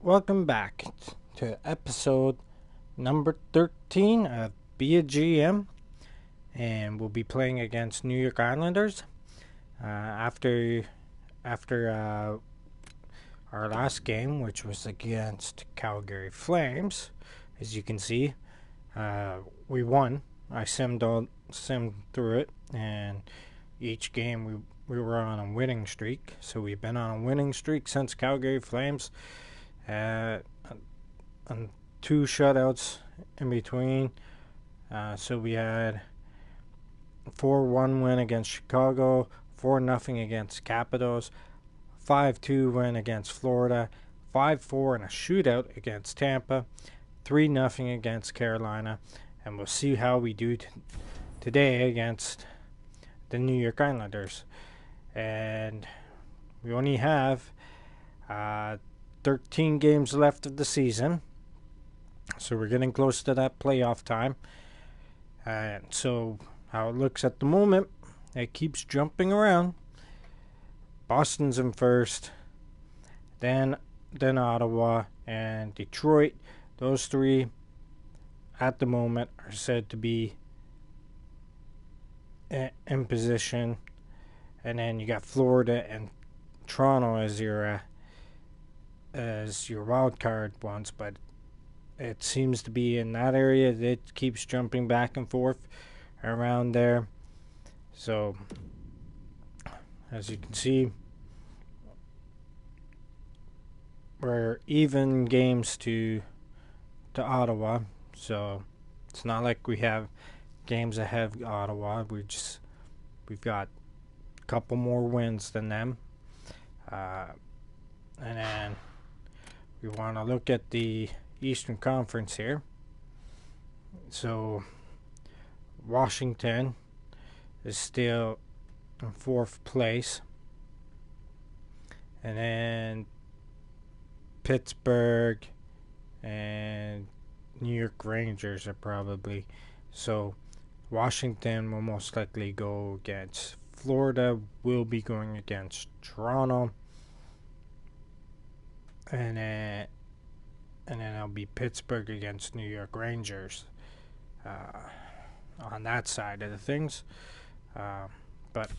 Welcome back to episode number 13 of Be a GM, and we'll be playing against New York Islanders. After our last game, which was against Calgary Flames, as you can see, we won. I simmed through it, and each game we were on a winning streak. So we've been on a winning streak since Calgary Flames. And two shutouts in between. So we had 4-1 win against Chicago, 4-0 against Capitals, 5-2 win against Florida, 5-4 in a shootout against Tampa, 3-0 against Carolina, and we'll see how we do today against the New York Islanders. And we only have 13 games left of the season, so we're getting close to that playoff time. And so how it looks at the moment, it keeps jumping around. Boston's in first, then Ottawa and Detroit. Those three at the moment are said to be in position, and then you got Florida and Toronto as your wild card ones, but it seems to be in that area that it keeps jumping back and forth around there. So as you can see, we're even games to Ottawa, so it's not like we have games ahead of Ottawa. We've got a couple more wins than them, and then we want to look at the Eastern Conference here. So Washington is still in fourth place, and then Pittsburgh and New York Rangers are probably. So Washington will most likely go against Florida, will be going against Toronto, and then it'll be Pittsburgh against New York Rangers on that side of the things. But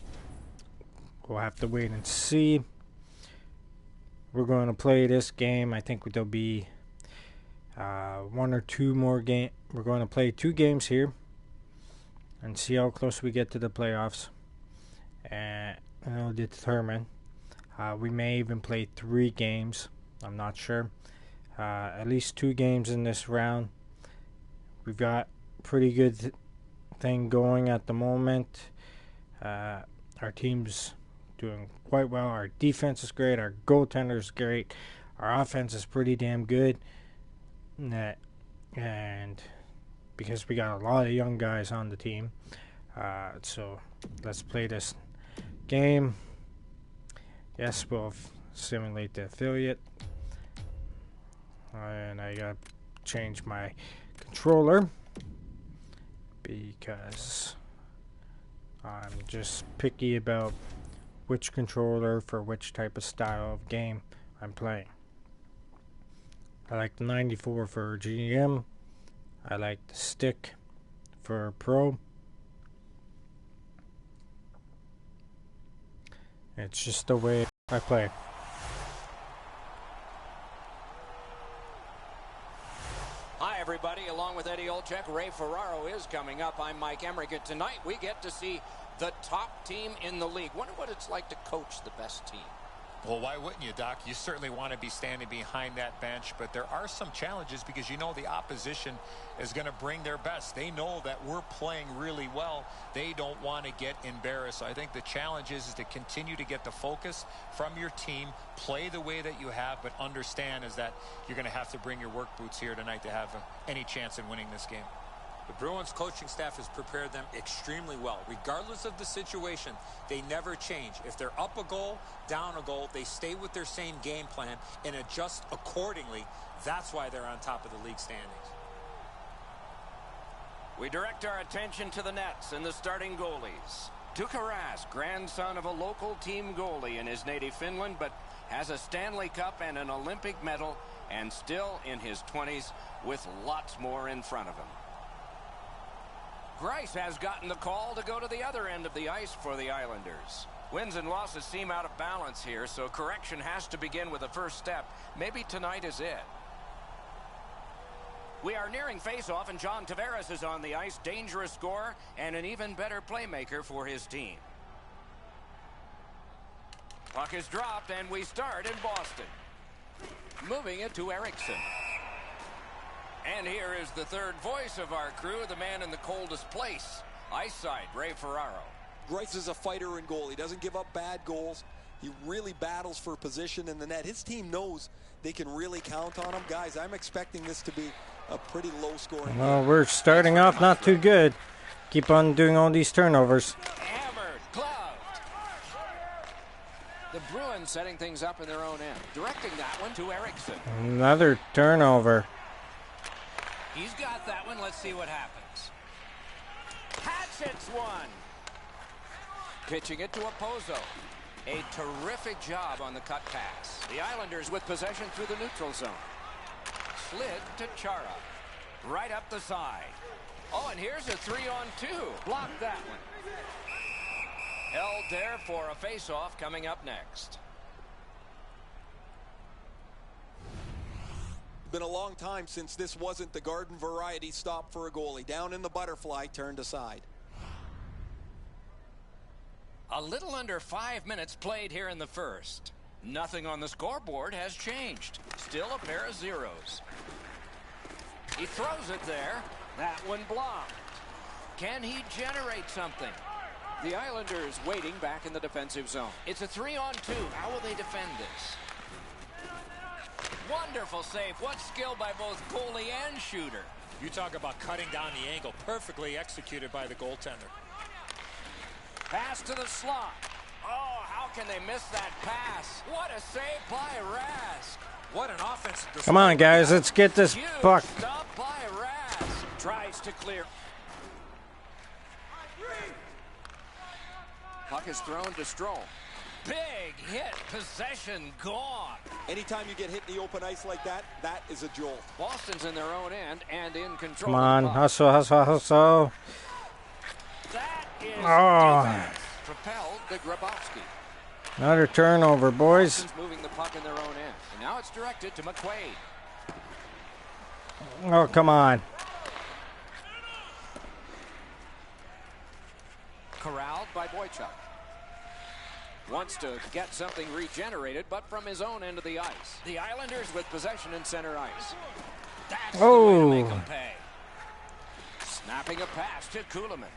we'll have to wait and see. We're going to play this game. I think there'll be one or two more games. We're going to play 2 games here and see how close we get to the playoffs. And it'll determine. We may even play 3 games. I'm not sure. At least 2 games in this round. We've got pretty good thing going at the moment. Our team's doing quite well. Our defense is great. Our goaltender is great. Our offense is pretty damn good. And because we got a lot of young guys on the team. So let's play this game. Yes, we'll simulate the affiliate. And I gotta change my controller because I'm just picky about which controller for which type of style of game I'm playing. I like the 94 for GM. I like the stick for Pro. It's just the way I play. Hi, everybody. Along with Eddie Olczyk, Ray Ferraro is coming up. I'm Mike Emmerich, and tonight we get to see the top team in the league. Wonder what it's like to coach the best team. Well, why wouldn't you, Doc? You certainly want to be standing behind that bench, but there are some challenges because you know the opposition is going to bring their best. They know that we're playing really well. They don't want to get embarrassed. So I think the challenge is to continue to get the focus from your team, play the way that you have, but understand is that you're going to have to bring your work boots here tonight to have any chance in winning this game. The Bruins coaching staff has prepared them extremely well. Regardless of the situation, they never change. If they're up a goal, down a goal, they stay with their same game plan and adjust accordingly. That's why they're on top of the league standings. We direct our attention to the nets and the starting goalies. Tuukka Rask, grandson of a local team goalie in his native Finland, but has a Stanley Cup and an Olympic medal and still in his 20s with lots more in front of him. Grice has gotten the call to go to the other end of the ice for the Islanders. Wins and losses seem out of balance here, so correction has to begin with the first step. Maybe tonight is it. We are nearing face-off, and John Tavares is on the ice. Dangerous scorer and an even better playmaker for his team. Puck is dropped, and we start in Boston. Moving it to Eriksson. And here is the third voice of our crew, the man in the coldest place. Ice side, Ray Ferraro. Grice is a fighter in goal. He doesn't give up bad goals. He really battles for position in the net. His team knows they can really count on him. Guys, I'm expecting this to be a pretty low-scoring Well, game. we're starting off not too good. Keep on doing all these turnovers. Hammered, gloved. The Bruins setting things up in their own end. Directing that one to Eriksson. Another turnover. He's got that one. Let's see what happens. Hatchets one. Pitching it to Opozo. A terrific job on the cut pass. The Islanders with possession through the neutral zone. Slid to Chara. Right up the side. Oh, and here's a 3-on-2. Block that one. Held there for a face-off coming up next. Been a long time since this wasn't the garden variety stop for a goalie. Down in the butterfly, turned aside. A little under 5 minutes played here in the first. Nothing on the scoreboard has changed. Still a pair of zeros. He throws it there. That one blocked. Can he generate something? The Islanders waiting back in the defensive zone. It's a 3-on-2. How will they defend this? Wonderful save. What skill by both goalie and shooter. You talk about cutting down the angle. Perfectly executed by the goaltender. Pass to the slot. Oh, how can they miss that pass? What a save by Rask. What an offense. Come on, guys. Let's get this Huge puck. stop by Rask. Tries to clear. Puck is thrown to Strome. Big hit. Possession gone. Anytime you get hit in the open ice like that, that is a jolt. Boston's in their own end and in control. Come on. Hustle, hustle, hustle. That is Oh. propelled to Grabowski. Another turnover, boys. Boston's moving the puck in their own end. And now it's directed to McQuaid. Oh, come on. Corralled by Boychuk. Wants to get something regenerated, but from his own end of the ice. The Islanders with possession in center ice. That's the way to make them pay. Snapping a pass to Kulemin.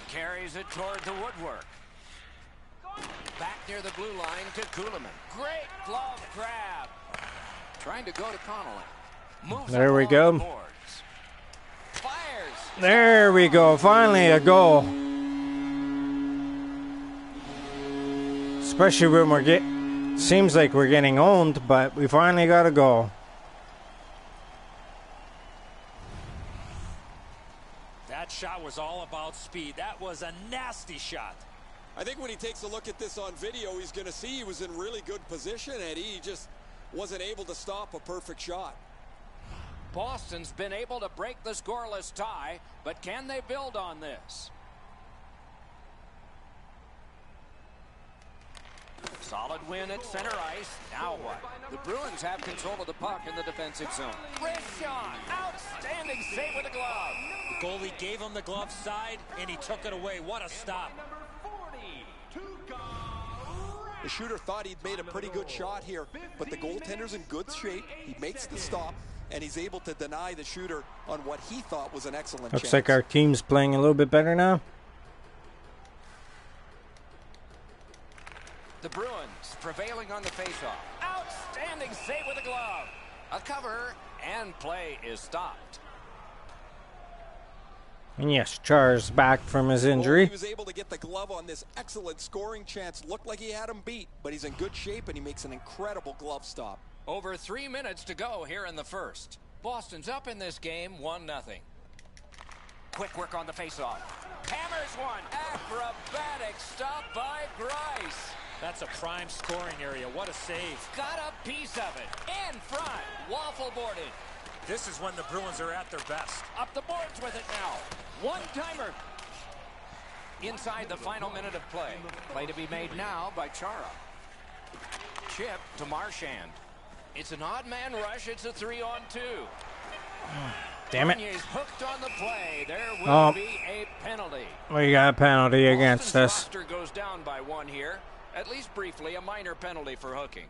Carries it toward the woodwork. Back near the blue line to Kulemin. Great glove grab. Trying to go to Connolly. Moves There we along go. the boards. Fires. There we go. Finally a goal. Especially when seems like we're getting owned, but we finally got a goal. That shot was all about speed. That was a nasty shot. I think when he takes a look at this on video, he's going to see he was in really good position, Eddie. He just wasn't able to stop a perfect shot. Boston's been able to break the scoreless tie, but can they build on this? Solid win at center ice. Now what? The Bruins have control of the puck in the defensive zone. Wrist shot. Outstanding save with the glove. The goalie gave him the glove side, and he took it away. What a stop. The shooter thought he'd made a pretty good shot here, but the goaltender's in good shape. He makes the stop, and he's able to deny the shooter on what he thought was an excellent chance. Looks like our team's playing a little bit better now. The Bruins prevailing on the faceoff. Outstanding save with the glove. A cover, and play is stopped. And yes, Char's back from his injury. He was able to get the glove on this excellent scoring chance. Looked like he had him beat, but he's in good shape, and he makes an incredible glove stop. Over 3 minutes to go here in the first. Boston's up in this game 1-0. Quick work on the faceoff. Hammers one. Acrobatic stop by Grice. That's a prime scoring area. What a save. Got a piece of it. In front. Waffle boarded. This is when the Bruins are at their best. Up the boards with it now. One-timer. Inside the final minute of play. Play to be made now by Chara. Chip to Marchand. It's an odd man rush. It's a 3-on-2. Damn it. He's hooked on the play. There will be a penalty. We got a penalty against us. Roster goes down by one here. At least briefly, a minor penalty for hooking.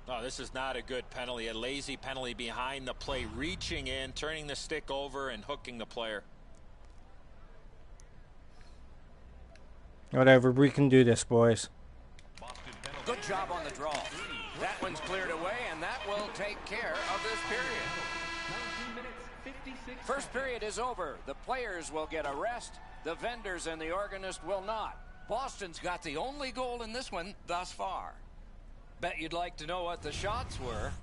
Oh, this is not a good penalty. A lazy penalty behind the play. Reaching in, turning the stick over, and hooking the player. Whatever, we can do this, boys. Good job on the draw. That one's cleared away, and that will take care of this period. First period is over. The players will get a rest. The vendors and the organist will not. Boston's got the only goal in this one thus far. Bet you'd like to know what the shots were.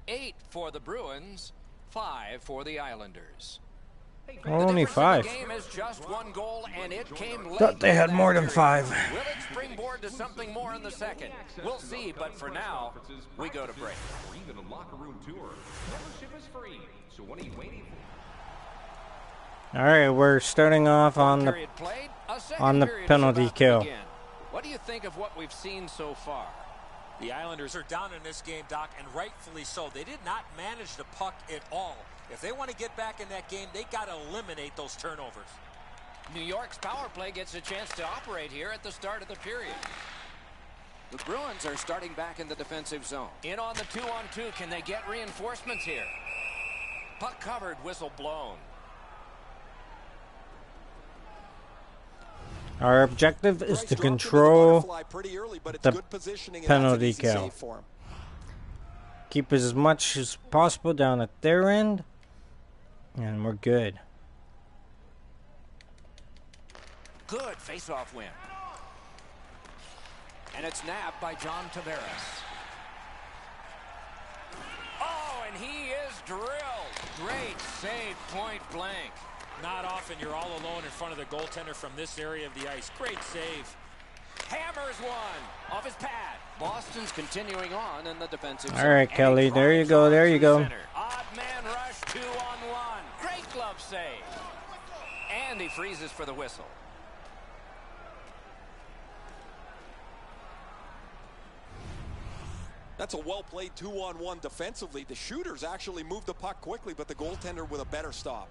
8 for the Bruins, 5 for the Islanders. Only 5. The game is just one goal, and it came late. Thought they had more than 5. Will it springboard to something more in the second? We'll see, but for now, we go to break. Even a locker room tour. Membership is free. So what are you waiting for? All right, we're starting off on the penalty kill. What do you think of what we've seen so far? The Islanders are down in this game, Doc, and rightfully so. They did not manage the puck at all. If they want to get back in that game, they got to eliminate those turnovers. New York's power play gets a chance to operate here at the start of the period. The Bruins are starting back in the defensive zone. In on the 2-on-2. Can they get reinforcements here? Puck covered, whistle blown. Our objective is to control the penalty kill. Keep as much as possible down at their end, and we're good. Good face-off win. And it's nabbed by John Tavares. Oh, and he is drilled. Great save, point blank. Not often you're all alone in front of the goaltender from this area of the ice. Great save. Hammers one off his pad. Boston's continuing on in the defensive zone. All right, Kelly, there you go, there you go. Odd man rush, 2-on-1. Great glove save. And he freezes for the whistle. That's a well-played 2-on-1 defensively. The shooters actually moved the puck quickly, but the goaltender with a better stop.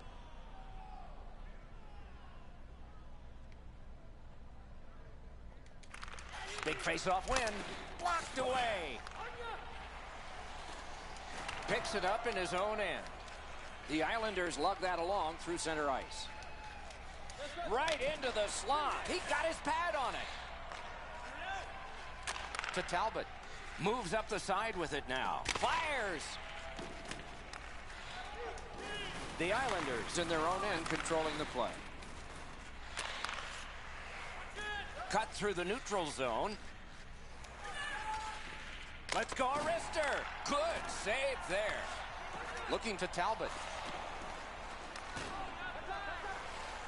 Big face-off win. Blocked away. Picks it up in his own end. The Islanders lug that along through center ice. Right into the slot. He got his pad on it. To Talbot. Moves up the side with it now. Fires. The Islanders in their own end controlling the play. Cut through the neutral zone. Let's go, Arister. Good save there. Looking to Talbot.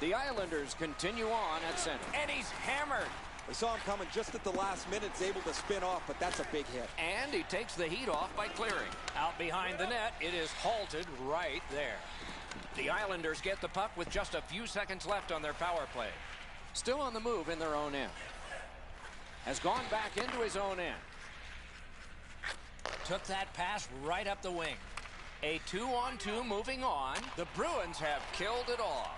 The Islanders continue on at center. And he's hammered. They saw him coming just at the last minute. He's able to spin off, but that's a big hit. And he takes the heat off by clearing. Out behind the net, it is halted right there. The Islanders get the puck with just a few seconds left on their power play. Still on the move in their own end. Has gone back into his own end. Took that pass right up the wing. A 2-on-2 moving on. The Bruins have killed it off.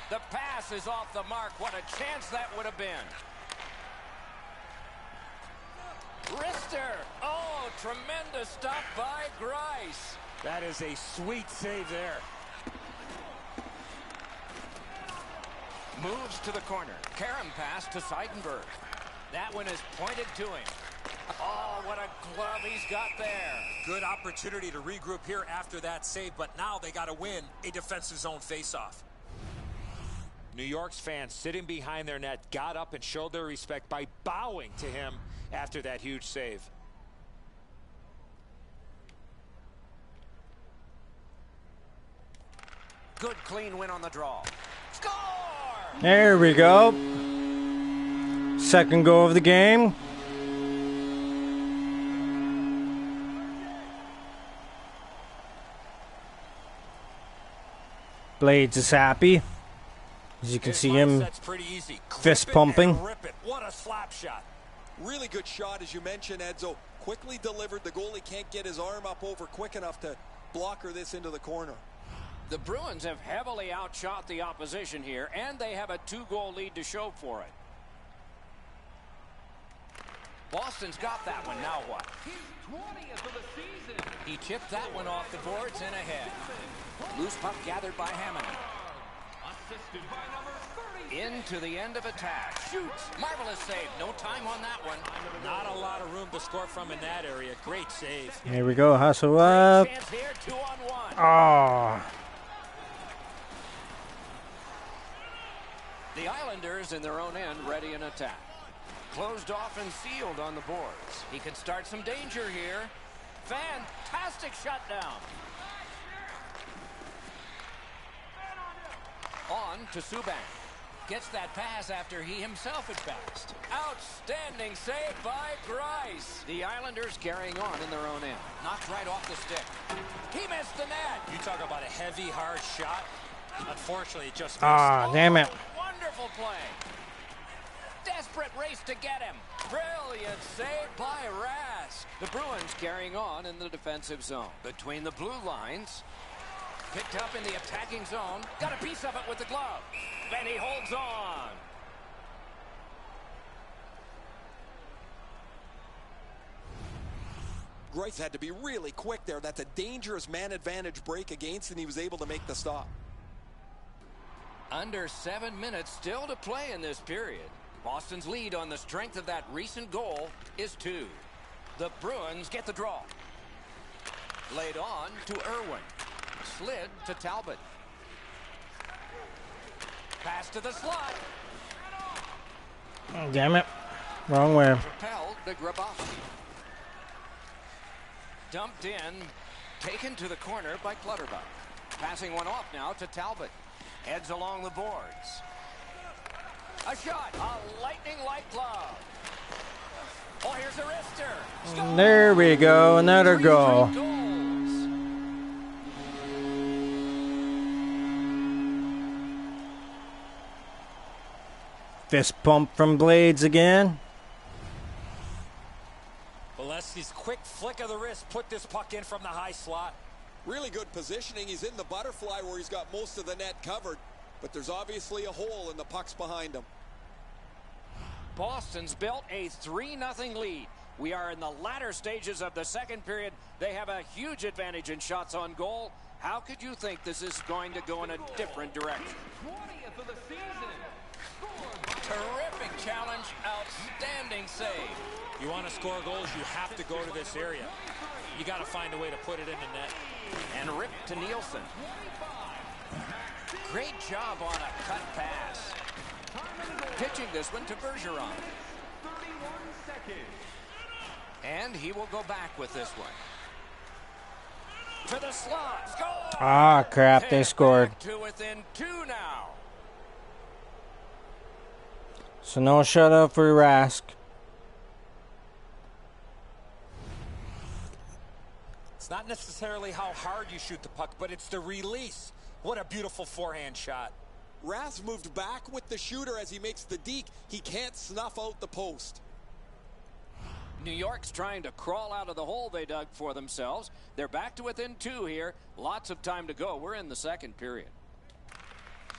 The pass is off the mark. What a chance that would have been. Rister. Oh, tremendous stop by Grice. That is a sweet save there. Moves to the corner. Karam pass to Seidenberg. That one is pointed to him. Oh, what a glove he's got there. Good opportunity to regroup here after that save, but now they got to win a defensive zone faceoff. New York's fans sitting behind their net got up and showed their respect by bowing to him after that huge save. Good clean win on the draw. Score! There we go. Second goal of the game. Blades is happy. As you can see him fist pumping. What a slap shot. Really good shot, as you mentioned, Edzo. Quickly delivered. The goalie can't get his arm up over quick enough to blocker this into the corner. The Bruins have heavily outshot the opposition here, and they have a 2-goal lead to show for it. Boston's got that one. Now what? He chipped that one off the boards and ahead. Loose puck gathered by Hammond. Into the end of attack. Shoots. Marvelous save. No time on that one. Not a lot of room to score from in that area. Great save. Here we go. Hustle up. Chance here. 2-on-1. Oh. The Islanders in their own end ready in attack. Closed off and sealed on the boards. He can start some danger here. Fantastic shutdown. On to Subban. Gets that pass after he himself had passed. Outstanding save by Greiss. The Islanders carrying on in their own end. Knocked right off the stick. He missed the net. You talk about a heavy, hard shot. Unfortunately, it just missed. Ah, damn it. Wonderful play. Desperate race to get him. Brilliant save by Rask. The Bruins carrying on in the defensive zone. Between the blue lines. Picked up in the attacking zone. Got a piece of it with the glove. And he holds on. Greiss had to be really quick there. That's a dangerous man advantage break against, and he was able to make the stop. Under 7 minutes still to play in this period. Boston's lead on the strength of that recent goal is 2. The Bruins get the draw. Laid on to Irwin. Slid to Talbot. Pass to the slot. Oh, damn it. Wrong way. Propelled to Grabowski. Dumped in. Taken to the corner by Clutterbuck. Passing one off now to Talbot. Heads along the boards. A shot. A lightning-like glove. Oh, here's a wrister. Score! There we go. Another goal. Goals. Fist pump from Blades again. Bolesky's quick flick of the wrist put this puck in from the high slot. Really good positioning. He's in the butterfly where he's got most of the net covered, but there's obviously a hole and the puck's behind him. Boston's built a 3-0 lead. We are in the latter stages of the second period. They have a huge advantage in shots on goal. How could you think this is going to go in a different direction? 20th of the season. Terrific challenge. Outstanding save. You want to score goals, you have to go to this area. You got to find a way to put it in the net. And ripped to Nielsen. Great job on a cut pass. Pitching this one to Bergeron. 31 seconds. And he will go back with this one. To the slot. Score! Ah, crap. They scored. Back to within 2 now. So no shutout for Rask. It's not necessarily how hard you shoot the puck, but it's the release. What a beautiful forehand shot. Rask moved back with the shooter as he makes the deke. He can't snuff out the post. New York's trying to crawl out of the hole they dug for themselves. They're back to within 2 here. Lots of time to go. We're in the second period.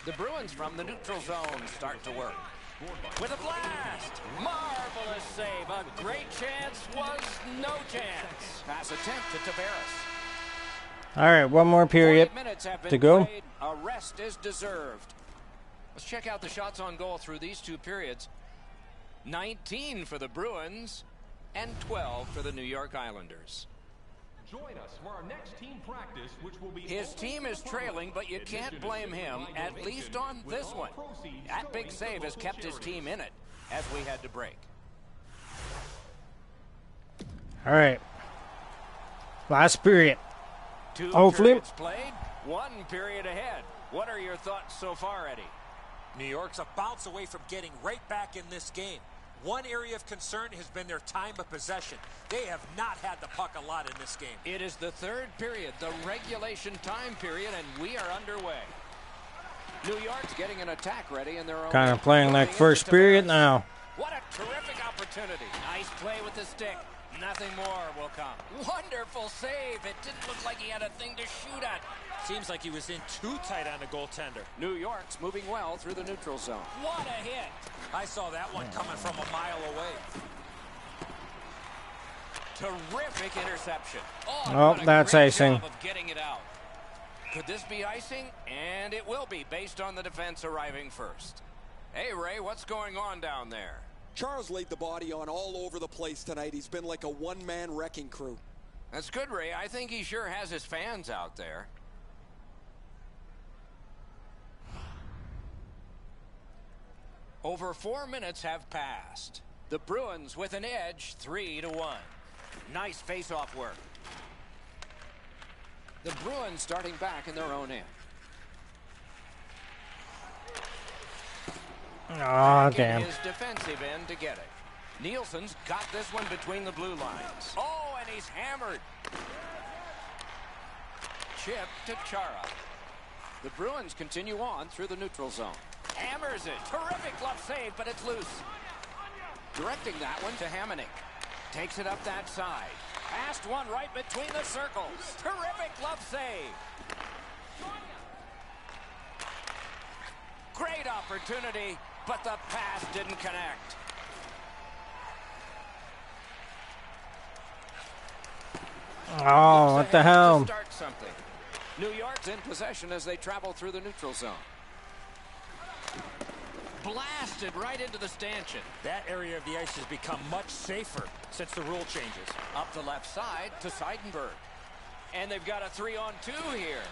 The Bruins from the neutral zone start to work. With a blast. Marvelous save. A great chance was no chance. Pass attempt to Tavares. All right, one more period 40 minutes have been to go. played. A rest is deserved. Let's check out the shots on goal through these 2 periods. 19 for the Bruins and 12 for the New York Islanders. Join us for our next team practice, which will be... His team is trailing, but you can't blame him, at least on this one. That big save has kept his team in it as we head to break. All right. Last period. 2 Hopefully. periods played, 1 period ahead. What are your thoughts so far, Eddie? New York's a bounce away from getting right back in this game. One area of concern has been their time of possession. They have not had the puck a lot in this game. It is the third period, the regulation time period, and we are underway. New York's getting an attack ready in their own. Kind of playing like first period now. What a terrific opportunity. Nice play with the stick. Nothing more will come. Wonderful save. It didn't look like he had a thing to shoot at. Seems like he was in too tight on the goaltender. New York's moving well through the neutral zone. What a hit. I saw that one coming from a mile away. Terrific interception. Oh, that's icing. Job of getting it out. Could this be icing? And it will be, based on the defense arriving first. Hey, Ray, what's going on down there? Charles laid the body on all over the place tonight. He's been like a one-man wrecking crew. That's good, Ray. I think he sure has his fans out there. Over 4 minutes have passed. The Bruins with an edge, 3-1. Nice face-off work. The Bruins starting back in their own end. Oh, damn. His defensive end to get it. Nielsen's got this one between the blue lines. Oh, and he's hammered. Chip to Chara. The Bruins continue on through the neutral zone. Hammers it. Terrific glove save, but it's loose. Directing that one to Hamonic. Takes it up that side. Passed one right between the circles. Terrific glove save. Great opportunity, but the pass didn't connect. Oh, what the hell? Start something. New York's in possession as they travel through the neutral zone. Blasted right into the stanchion. That area of the ice has become much safer since the rule changes. Up the left side to Seidenberg. And they've got a 3-on-2 here.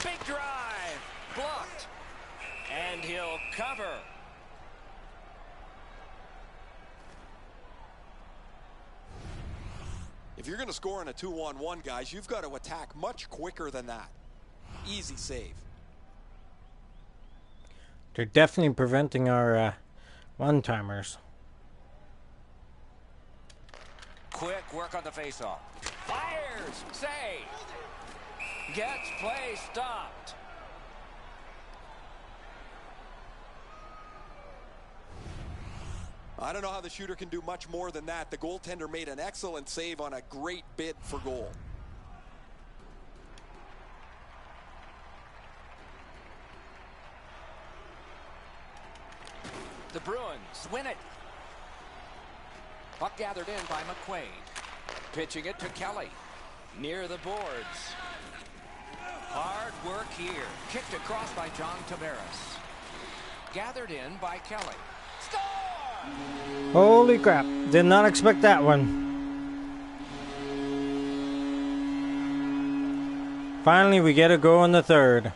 Big drive. Blocked. And he'll cover. If you're going to score in a 2-on-1, guys, you've got to attack much quicker than that. Easy save. They're definitely preventing our one-timers. Quick work on the faceoff. Fires. Save. Gets play stopped. I don't know how the shooter can do much more than that. The goaltender made an excellent save on a great bid for goal. The Bruins win it. Puck gathered in by McQuaid. Pitching it to Kelly. Near the boards. Hard work here. Kicked across by John Tavares. Gathered in by Kelly. Score! Holy crap. Did not expect that one. Finally, we get a go in the third.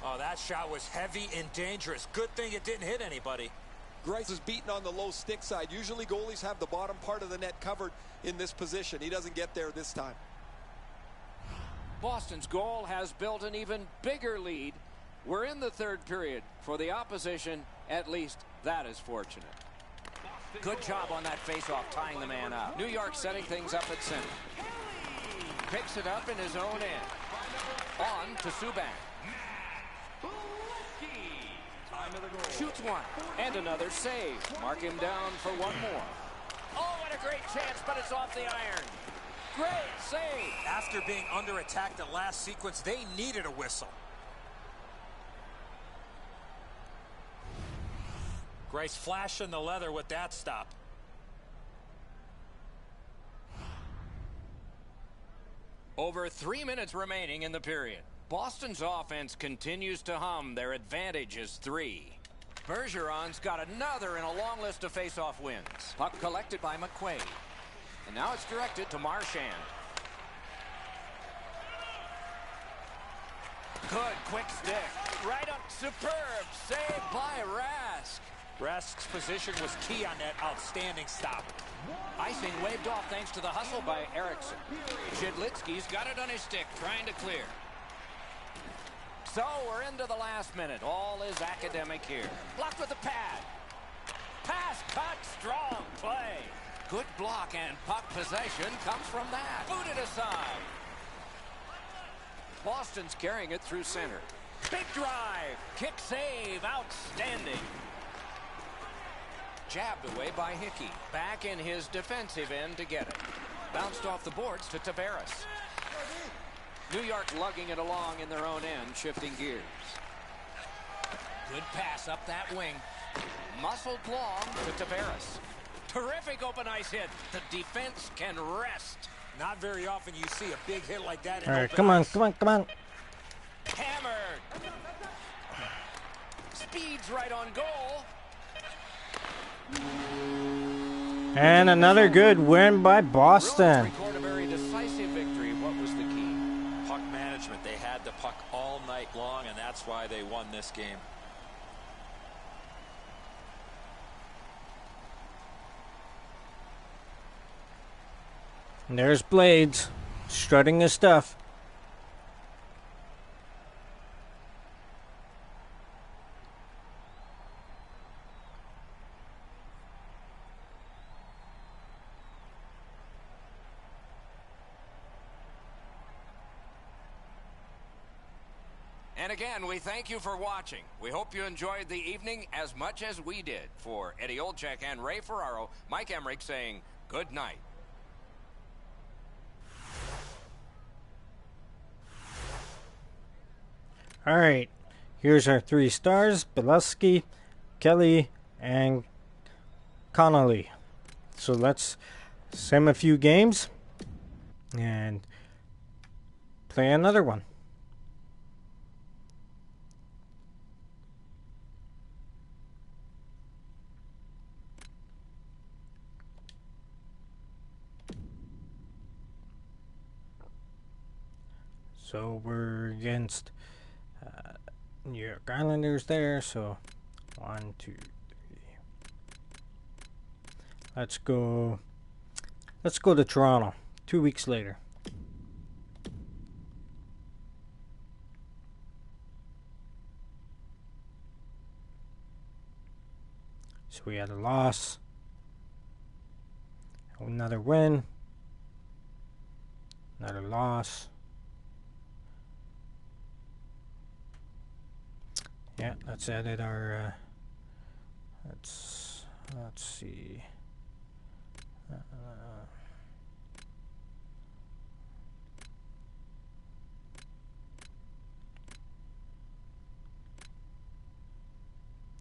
Oh, that shot was heavy and dangerous. Good thing it didn't hit anybody. Greiss is beaten on the low stick side. Usually goalies have the bottom part of the net covered in this position. He doesn't get there this time. Boston's goal has built an even bigger lead. We're in the third period. For the opposition, at least that is fortunate. Good job on that faceoff, tying the man up. New York setting things up at center. Picks it up in his own end. On to Subban. Shoots one. And another save. Mark him down for one more. Oh, what a great chance, but it's off the iron. Great save. After being under attack the last sequence, they needed a whistle. Greiss flashing the leather with that stop. Over 3 minutes remaining in the period. Boston's offense continues to hum. Their advantage is 3. Bergeron's got another in a long list of face-off wins. Puck collected by McQuaid. And now it's directed to Marchand. Good quick stick. Right up. Superb save by Rask. Rask's position was key on that outstanding stop. Icing waved off thanks to the hustle by Eriksson. Shidlitsky's got it on his stick, trying to clear. So we're into the last minute. All is academic here. Blocked with the pad. Pass cut, strong play. Good block, and puck possession comes from that. Booted aside. Boston's carrying it through center. Big drive. Kick save. Outstanding. Jabbed away by Hickey. Back in his defensive end to get it. Bounced off the boards to Tavares. New York lugging it along in their own end, shifting gears. Good pass up that wing. Muscled long to Tavares. Terrific open ice hit. The defense can rest. Not very often you see a big hit like that. All right, come on. Hammered. Speeds right on goal. And another good win by Boston. Bruins record a very decisive victory. What was the key? Puck management. They had the puck all night long, and that's why they won this game. And there's Blades strutting his stuff. And again, we thank you for watching. We hope you enjoyed the evening as much as we did. For Eddie Olczyk and Ray Ferraro, Mike Emmerich saying good night. All right, here's our 3 stars: Beleskey, Kelly, and Connolly. So let's sim a few games and play another one. So we're against New York Islanders there. So 1, 2, 3. Let's go to Toronto 2 weeks later. So we had a loss, another win, another loss. Yeah, let's edit our let's see.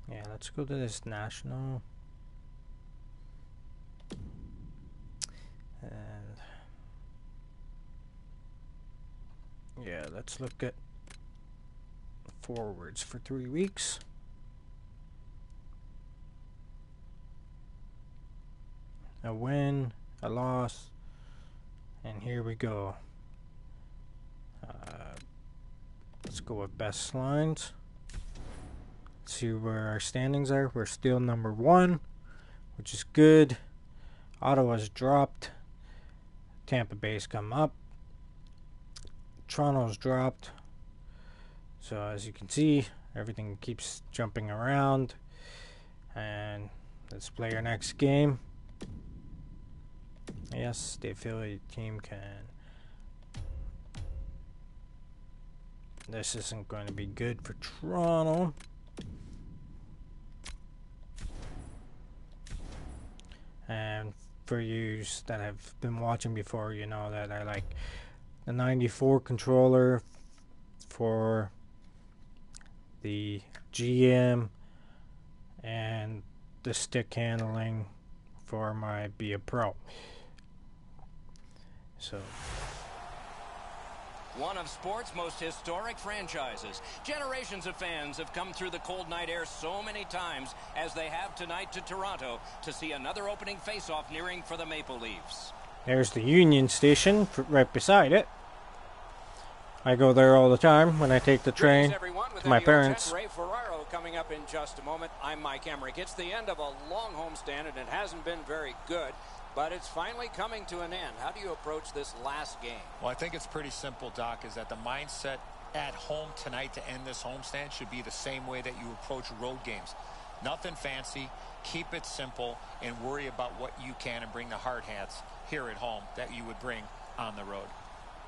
Yeah, let's go to this national. And yeah, let's look at forwards for 3 weeks. A win, a loss, and here we go. Let's go with best lines. Let's see where our standings are. We're still number 1, which is good. Ottawa's dropped. Tampa Bay's come up. Toronto's dropped. So as you can see, everything keeps jumping around. And let's play our next game. Yes, the affiliate team can. This isn't going to be good for Toronto. And for you that have been watching before, you know that I like the 94 controller for the GM and the stick handling for my Be a Pro. So One of sports' most historic franchises. Generations of fans have come through the cold night air so many times as they have tonight to Toronto to see another opening face-off nearing for the Maple Leafs. there's the Union Station right beside it. I go there all the time when I take the train to my parents. Ray Ferraro coming up in just a moment. I'm Mike Emmerich. It's the end of a long homestand, and it hasn't been very good, but it's finally coming to an end. How do you approach this last game? Well, I think it's pretty simple, Doc, is that the mindset at home tonight to end this homestand should be the same way that you approach road games. Nothing fancy. Keep it simple and worry about what you can and bring the hard hats here at home that you would bring on the road.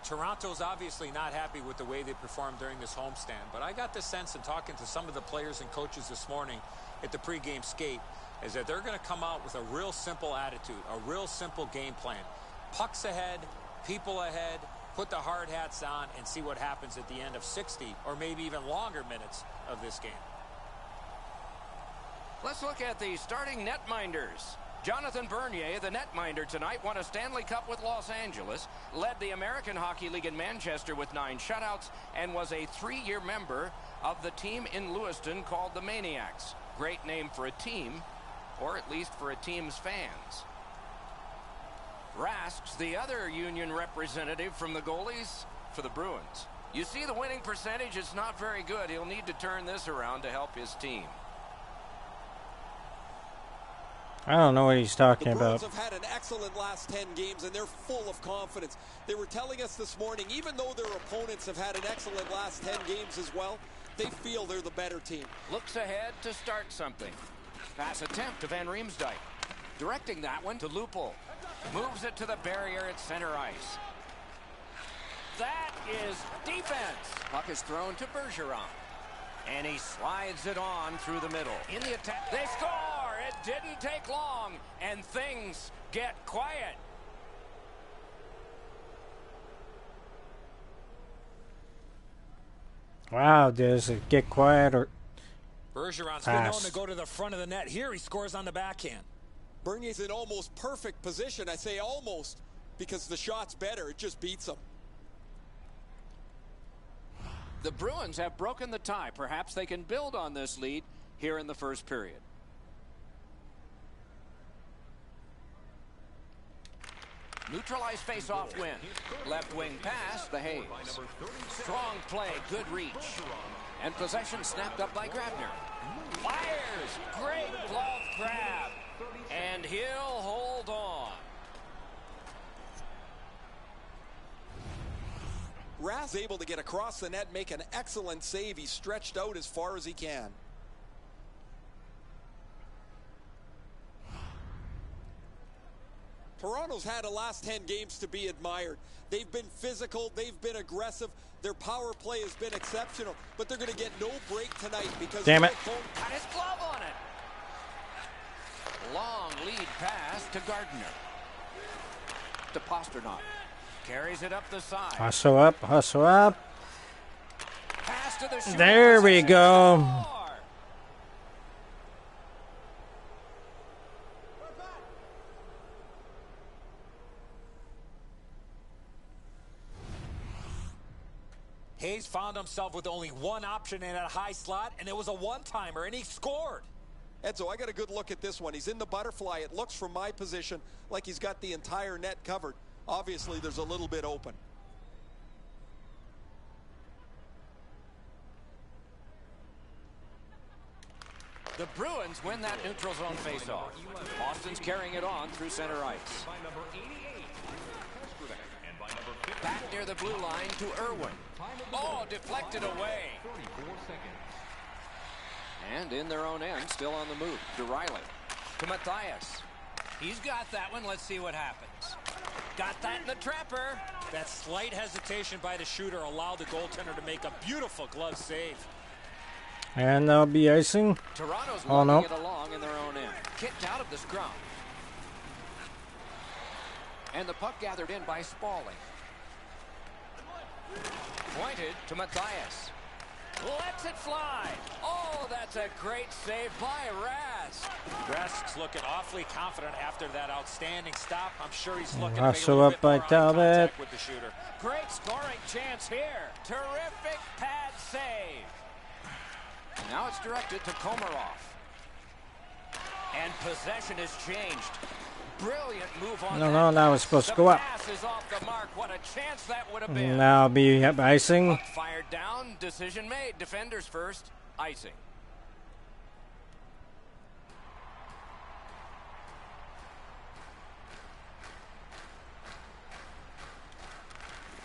Toronto's obviously not happy with the way they performed during this homestand, but I got the sense in talking to some of the players and coaches this morning at the pregame skate is that they're going to come out with a real simple attitude, a real simple game plan. Pucks ahead, people ahead, put the hard hats on, and see what happens at the end of 60 or maybe even longer minutes of this game. Let's look at the starting netminders. Jonathan Bernier, the netminder tonight, won a Stanley Cup with Los Angeles, led the American Hockey League in Manchester with 9 shutouts, and was a 3-year member of the team in Lewiston called the Maniacs. Great name for a team, or at least for a team's fans. Rask's the other Union representative from the goalies for the Bruins. You see the winning percentage is not very good. He'll need to turn this around to help his team. I don't know what he's talking about. The Bruins have had an excellent last 10 games, and they're full of confidence. They were telling us this morning, even though their opponents have had an excellent last 10 games as well, they feel they're the better team. Looks ahead to start something. Pass attempt to Van Riemsdyk. Directing that one to Lupul. Moves it to the barrier at center ice. That is defense. Puck is thrown to Bergeron. And he slides it on through the middle. In the attack, they score! It didn't take long, and things get quiet. Wow, does it get quiet or Bergeron's been known to go to the front of the net. Here he scores on the backhand. Bernier's in almost perfect position. I say almost because the shot's better. It just beats him. The Bruins have broken the tie. Perhaps they can build on this lead here in the first period. Neutralized face-off win. Left wing pass, the Hayes. Strong play, good reach. And possession snapped up by Grabner. Fires, great glove grab. And he'll hold on. Rask able to get across the net, make an excellent save. He's stretched out as far as he can. Toronto's had the last 10 games to be admired. They've been physical, they've been aggressive, their power play has been exceptional, but they're going to get no break tonight because damn it. Got his glove on it. Long lead pass to Gardner. To Pasternak. Carries it up the side. Hustle up, hustle up. Pass to the short There we position. go. Hayes found himself with only one option in that high slot, and it was a one-timer, and he scored. Edzo, I got a good look at this one. He's in the butterfly. It looks from my position like he's got the entire net covered. Obviously, there's a little bit open. The Bruins win that neutral zone faceoff. Boston's carrying it on through center ice. Back near the blue line to Irwin. Oh, deflected away. And in their own end, still on the move, to Riley. To Matthias. He's got that one. Let's see what happens. Got that in the trapper. That slight hesitation by the shooter allowed the goaltender to make a beautiful glove save. And there'll be icing. Toronto's Oh, no. it along in their own end. Kicked out of the scrum. And the puck gathered in by Spaulding. Pointed to Matthias. Lets it fly. Oh, that's a great save by Rask. Rask's looking awfully confident after that outstanding stop. I'm sure he's looking Hustle to up make a by little bit more eye Talbot. contact with the shooter. Great scoring chance here. Terrific pad save. And now it's directed to Komarov. And possession has changed. Brilliant move on No, now it's supposed to go up. Pass is off the mark. What a chance that would have been. Now be icing. Puck fired down. Decision made. Defenders first. Icing.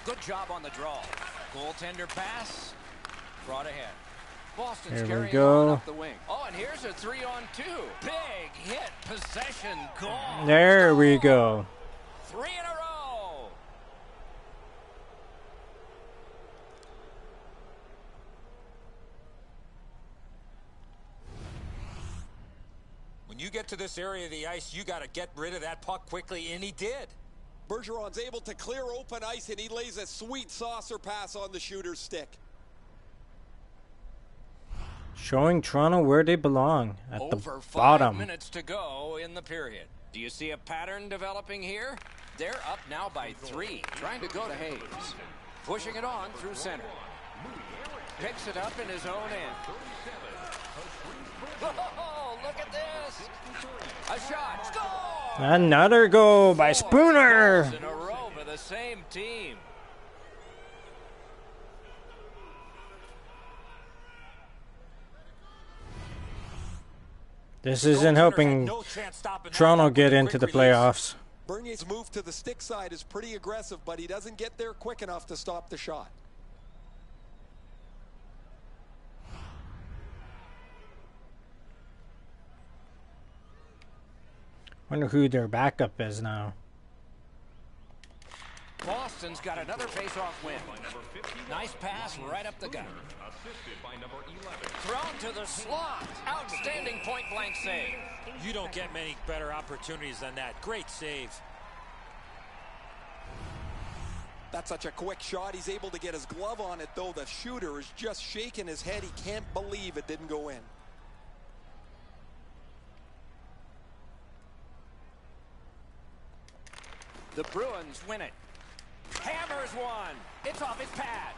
Good job on the draw. Goaltender pass. Brought ahead. Boston's Here we carrying go. on up the wing. Oh, and here's a 3-on-2. Big hit. Possession gone. There we go. 3 in a row. When you get to this area of the ice, you got to get rid of that puck quickly, and he did. Bergeron's able to clear open ice, and he lays a sweet saucer pass on the shooter's stick. Showing Toronto where they belong, at the Over 5 bottom. minutes to go in the period. Do you see a pattern developing here? They're up now by 3. Trying to go to Hayes. Pushing it on through center. Picks it up in his own end. Oh, look at this. A shot. Score! Another goal by 4 Spooner. goals in a row for the same team. This isn't helping Toronto get into the playoffs. Bernier's move to the stick side is pretty aggressive, but he doesn't get there quick enough to stop the shot. Wonder who their backup is now. Boston's got another face-off win. Nice pass right up the gut. Thrown to the slot. Outstanding point-blank save. You don't get many better opportunities than that. Great save. That's such a quick shot. He's able to get his glove on it, though. The shooter is just shaking his head. He can't believe it didn't go in. The Bruins win it. Hammers one. It's off his pad.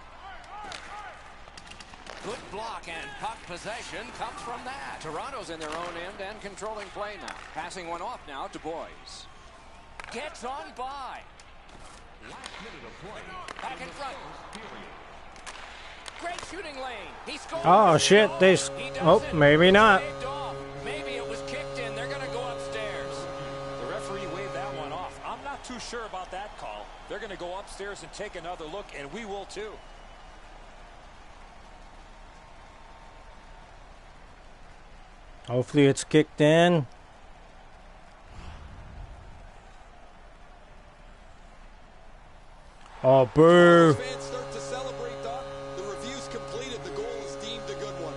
Good block, and puck possession comes from that. Toronto's in their own end and controlling play now. Passing one off now to Boyes. Gets on by. Back in front. Great shooting lane. He scores. Oh shit, they oh, maybe not. Maybe it was kicked in. They're going to go upstairs. The referee waved that one off. I'm not too sure about that call. They're going to go upstairs and take another look, and we will too. Hopefully it's kicked in. Oh, boo. Fans start to celebrate, Doc. The review's completed. The goal is deemed a good one.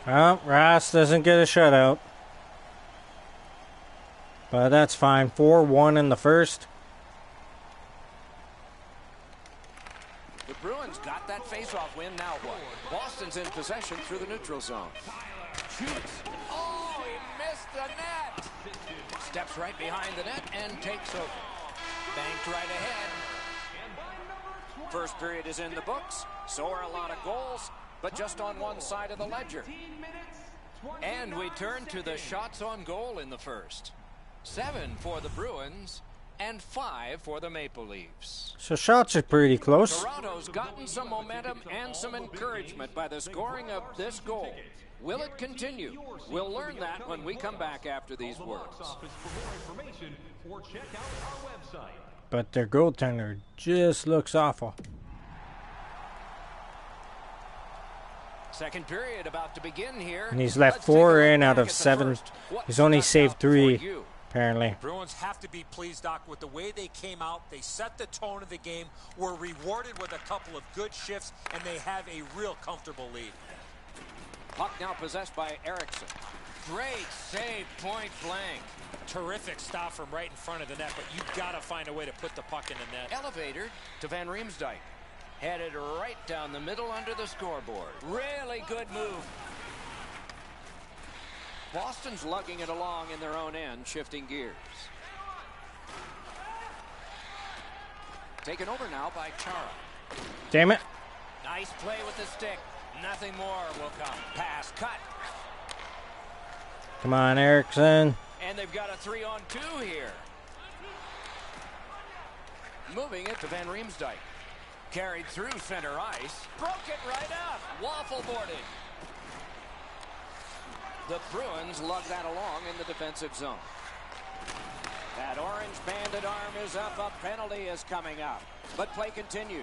Well, Rass doesn't get a shutout. But that's fine. 4-1 in the first. The Bruins got that face-off win. Now what? Boston's in possession through the neutral zone. Shoots. Oh, he missed the net. Steps right behind the net and takes over. Banked right ahead. First period is in the books. So are a lot of goals, but just on one side of the ledger. And we turn to the shots on goal in the first. 7 for the Bruins and 5 for the Maple Leafs. So shots are pretty close. Toronto's gotten some momentum and some encouragement by the scoring of this goal. Will it continue? We'll learn that when we come back after these words. But their goaltender just looks awful. Second period about to begin here. And he's left Let's take a 4 look in out back of at the 7. first. What He's only stuck saved out for 3, you? apparently. Bruins have to be pleased, Doc, with the way they came out. They set the tone of the game, were rewarded with a couple of good shifts, and they have a real comfortable lead. Puck now possessed by Eriksson. Great save, point blank. Terrific stop from right in front of the net, but you've got to find a way to put the puck in the net. Elevator to Van Riemsdyk. Headed right down the middle under the scoreboard. Really good move. Boston's lugging it along in their own end, shifting gears. Taken over now by Chara. Damn it. Nice play with the stick. Nothing more will come. Pass, cut. Come on, Eriksson. And they've got a 3-on-2 here. Moving it to Van Riemsdyk. Carried through center ice. Broke it right up. Waffle boarded. The Bruins lug that along in the defensive zone. That orange banded arm is up. A penalty is coming up. But play continues.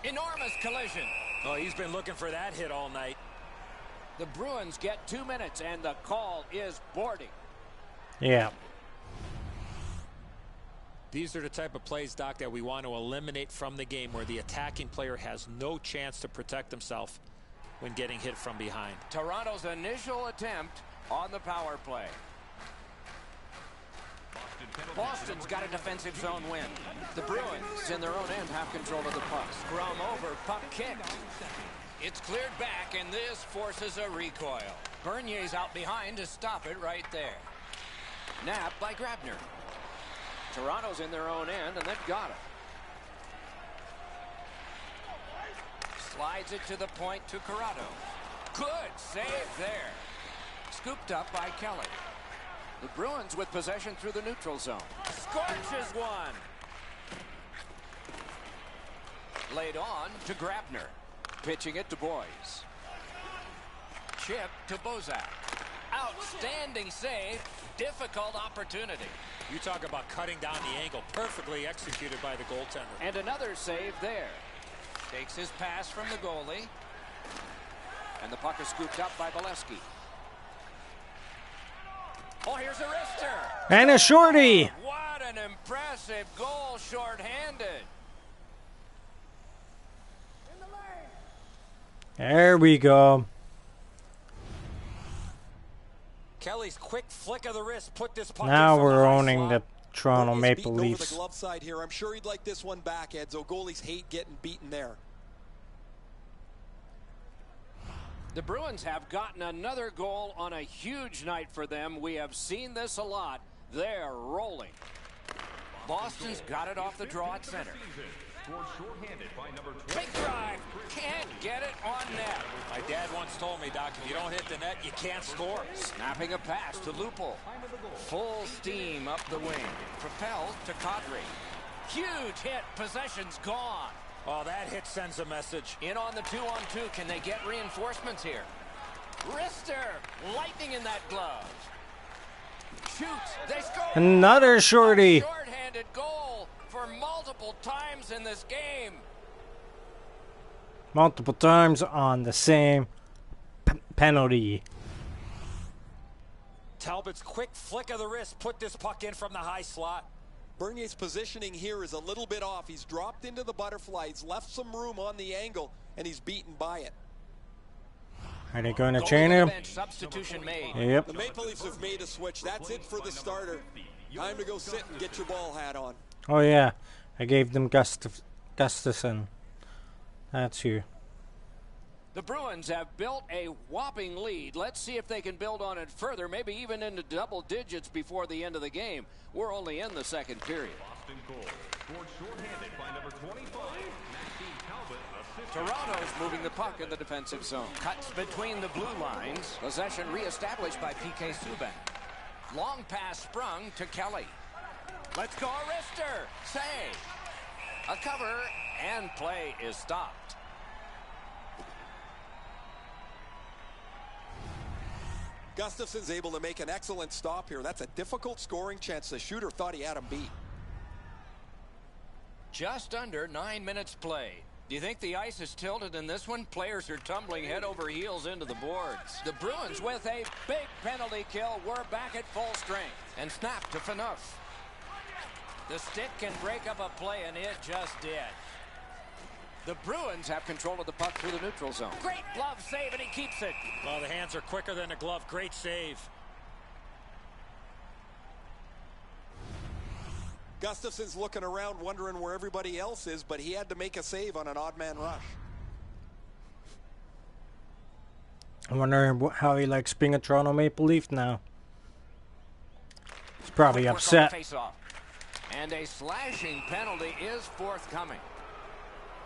Enormous collision. Oh, he's been looking for that hit all night. The Bruins get 2 minutes, and the call is boarding. Yeah. These are the type of plays, Doc, that we want to eliminate from the game, where the attacking player has no chance to protect himself when getting hit from behind. Toronto's initial attempt on the power play. Boston's got a defensive zone win. The Bruins in their own end have control of the puck. Scrum over, puck kicked. It's cleared back, and this forces a recoil. Bernier's out behind to stop it right there. Napped by Grabner. Toronto's in their own end, and they've got it. Slides it to the point to Corrado. Good save there. Scooped up by Kelly. The Bruins with possession through the neutral zone. Scorches one. Laid on to Grabner. Pitching it to Boyes. Chip to Bozak. Outstanding save. Difficult opportunity. You talk about cutting down the angle. Perfectly executed by the goaltender. And another save there. Takes his pass from the goalie. And the puck is scooped up by Bolesky. Oh, here's a wrister. And a shorty. What an impressive goal, shorthanded. There we go. Kelly's quick flick of the wrist put this puck Now in from we're the high owning the slot. Toronto He's Maple beaten over Leafs. the glove side here. I'm sure he'd like this one back, Edzo. Goalies hate getting beaten there. The Bruins have gotten another goal on a huge night for them. We have seen this a lot. They're rolling. Boston's got it off the draw at center. Big drive. Can't get it on net. My dad once told me, Doc, if you don't hit the net, you can't score. Snapping a pass to Lupul. Full steam up the wing. Propelled to Kadri. Huge hit. Possession's gone. Oh, that hit sends a message. In on the 2-on-2. Can they get reinforcements here? Wrister. Lightning in that glove. Shoots. They score. Another shorty. Short-handed goal for multiple times in this game. Multiple times on the same penalty. Talbot's quick flick of the wrist put this puck in from the high slot. Bernier's positioning here is a little bit off. He's dropped into the butterfly. He's left some room on the angle, and he's beaten by it. Are they going to Goal chain to the him? bench. Substitution made. Yep. The Maple Leafs have made a switch. That's it for the starter. Time to go sit and get your ball hat on. Oh yeah, I gave them Gustafson. That's you. The Bruins have built a whopping lead. Let's see if they can build on it further, maybe even into double digits before the end of the game. We're only in the second period. Toronto's moving the puck in the defensive zone. Cuts between the blue lines. Possession reestablished by P.K. Subban. Long pass sprung to Kelly. Let's go, Wrister. Save. A cover, and play is stopped. Gustafson's able to make an excellent stop here. That's a difficult scoring chance. The shooter thought he had him beat. Just under 9 minutes played. Do you think the ice is tilted in this one? Players are tumbling head over heels into the boards. The Bruins with a big penalty kill. We're back at full strength. And snap to Phaneuf. The stick can break up a play, and it just did. The Bruins have control of the puck through the neutral zone. Great glove save, and he keeps it. Well, the hands are quicker than the glove. Great save. Gustafson's looking around wondering where everybody else is, but he had to make a save on an odd man rush. I wonder how he likes being a Toronto Maple Leaf now. He's probably Quick work on upset. the face-off. And a slashing penalty is forthcoming.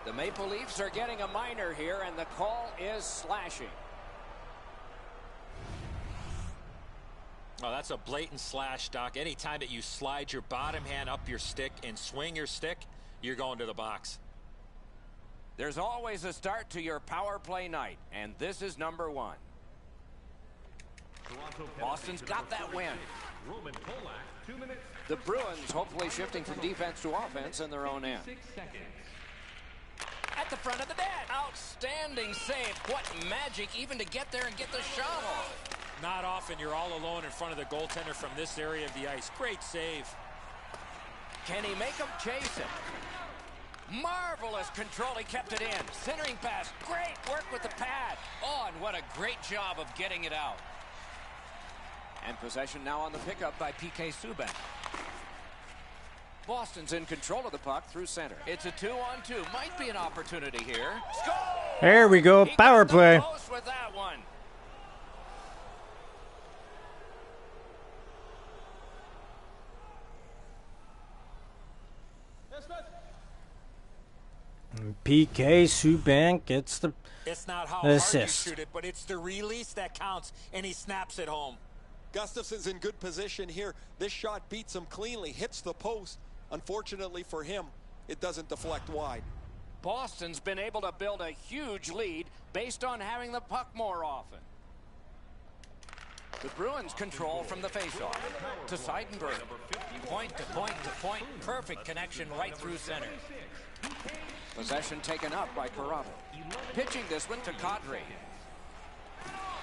The Maple Leafs are getting a minor here, and the call is slashing. Oh, that's a blatant slash, Doc. Anytime that you slide your bottom hand up your stick and swing your stick, you're going to the box. There's always a start to your power play night, and this is number one. Boston's got that win. Roman Polak, 2 minutes. The Bruins hopefully shifting from defense to offense in their own end. 6 seconds. At the front of the net. Outstanding save. What magic even to get there and get the shot off. Not often you're all alone in front of the goaltender from this area of the ice. Great save. Can he make him chase it? Marvelous control. He kept it in. Centering pass. Great work with the pad. Oh, and what a great job of getting it out. And possession now on the pickup by PK Subban. Boston's in control of the puck through center. It's a 2-on-2. Might be an opportunity here. Score! There we go. He Power got the play. post with that one. PK Subban gets the It's not how hard you assist. shoot it, but it's the release that counts, and he snaps it home. Gustafson's in good position here. This shot beats him cleanly, hits the post. Unfortunately for him, it doesn't deflect wide. Boston's been able to build a huge lead based on having the puck more often. The Bruins control from the faceoff to Seidenberg. Point to point to point. Perfect connection right through center. Possession taken up by Corrado. Pitching this one to Kadri.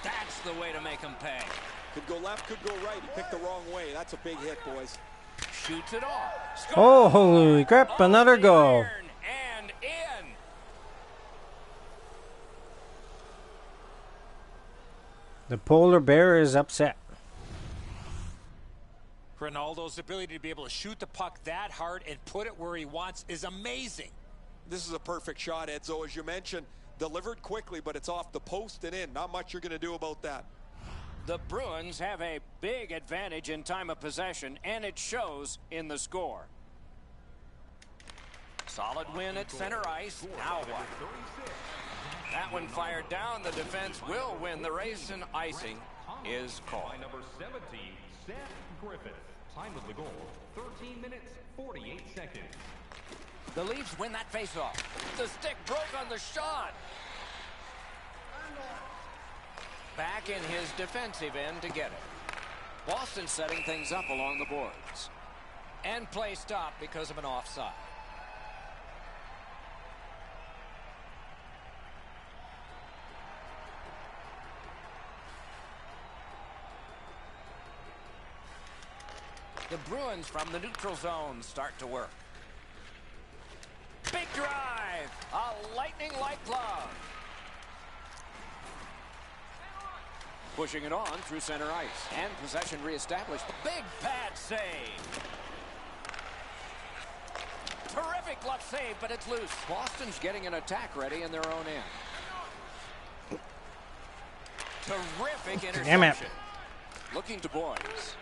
That's the way to make him pay. Could go left, could go right. He picked the wrong way. That's a big hit, boys. Shoots it off. Score! Oh, holy crap, Off another the goal. iron and in. The polar bear is upset. Ronaldo's ability to be able to shoot the puck that hard and put it where he wants is amazing. This is a perfect shot, Edzo, as you mentioned. Delivered quickly, but it's off the post and in. Not much you're going to do about that. The Bruins have a big advantage in time of possession, and it shows in the score. Solid win at center ice. Now what? That one fired down. The defense will win the race, and icing is called. By number 17, Seth Griffith. Time of the goal, 13 minutes, 48 seconds. The Leafs win that faceoff. The stick broke on the shot. Back in his defensive end to get it. Boston setting things up along the boards. And play stopped because of an offside. The Bruins from the neutral zone start to work. Big drive. A lightning-like glove. Pushing it on through center ice. And possession reestablished. Big pad save. Terrific glove save, but it's loose. Boston's getting an attack ready in their own end. Terrific interception. Damn it. Looking to Boyes.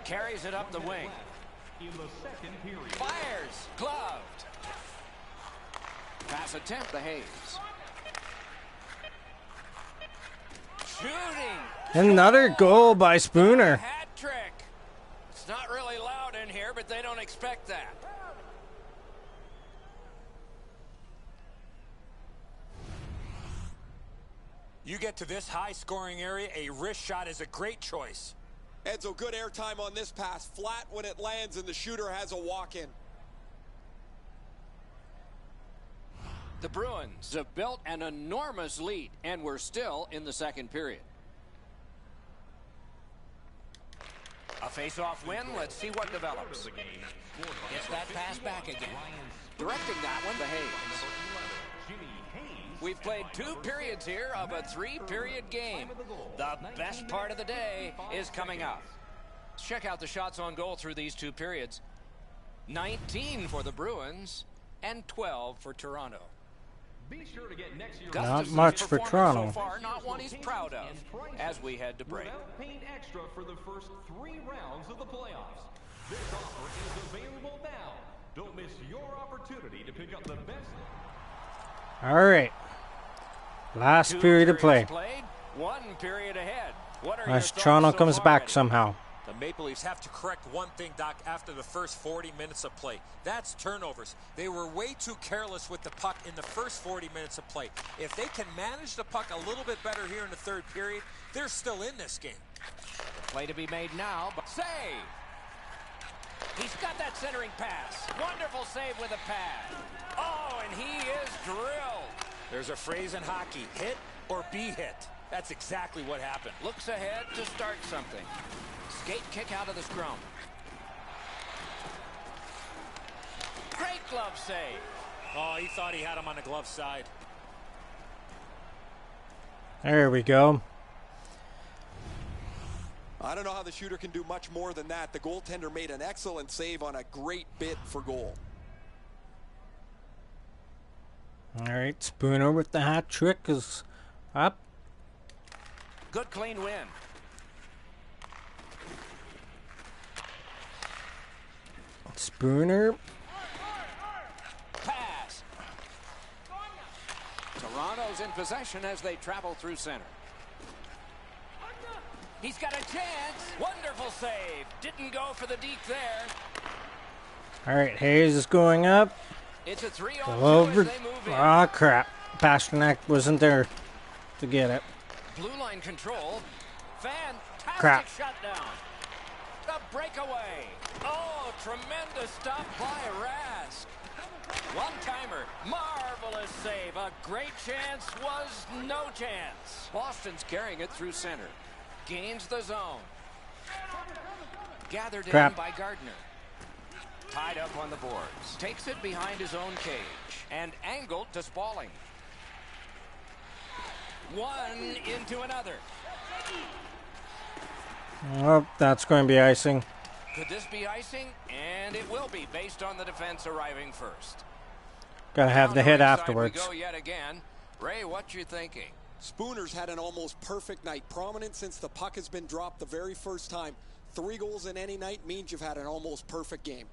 Carries it up the wing. In the second period. Fires. Gloved. Pass attempt to Hayes. Shooting. Another goal by Spooner. Hat trick. It's not really loud in here, but they don't expect that. You get to this high-scoring area, a wrist shot is a great choice. Edzo, good airtime on this pass. Flat when it lands, and the shooter has a walk-in. The Bruins have built an enormous lead, and we're still in the second period. A face-off win. Let's see what develops. Gets that pass back again. Directing that one to Hayes. We've played 2 periods here of a 3-period game. The best part of the day is coming up. Check out the shots on goal through these 2 periods. 19 for the Bruins and 12 for Toronto. Be sure to get next year's Not much for Toronto. So far, not one he's proud of as we head to break. without paying extra for the first 3 rounds of the playoffs. This offer is available now. Don't miss your opportunity to pick up the best. All right. Last 2 period of play. periods played, 1 period ahead. What are Unless your thoughts Toronto so comes far, back Eddie? somehow. The Maple Leafs have to correct one thing, Doc, after the first 40 minutes of play. That's turnovers. They were way too careless with the puck in the first 40 minutes of play. If they can manage the puck a little bit better here in the third period, they're still in this game. Play to be made now, but save. He's got that centering pass. Wonderful save with a pad. Oh, and he is drilled. There's a phrase in hockey, hit or be hit. That's exactly what happened. Looks ahead to start something. Skate kick out of the scrum. Great glove save. Oh, he thought he had him on the glove side. There we go. I don't know how the shooter can do much more than that. The goaltender made an excellent save on a great bid for goal. All right, Spooner with the hat trick is up. Good clean win. Spooner. Pass. Toronto's in possession as they travel through center. He's got a chance. Wonderful save. Didn't go for the deke there. All right, Hayes is going up. It's a 3-on-2 Over. as they move in. Ah, crap. Pasternak wasn't there to get it. Blue line control. Fantastic Crap. shutdown. The breakaway. Oh, tremendous stop by Rask. One-timer. Marvelous save. A great chance was no chance. Boston's carrying it through center. Gains the zone. Gathered Crap. in by Gardner. Tied up on the boards. Takes it behind his own cage. And angled to Spaulding. One into another. Oh, that's going to be icing. Could this be icing? And it will be based on the defense arriving first. Gotta have the Down hit the ringside afterwards. We go yet again. Ray, what you thinking? Spooner's had an almost perfect night. Prominent since the puck has been dropped the very first time. 3 goals in any night means you've had an almost perfect game.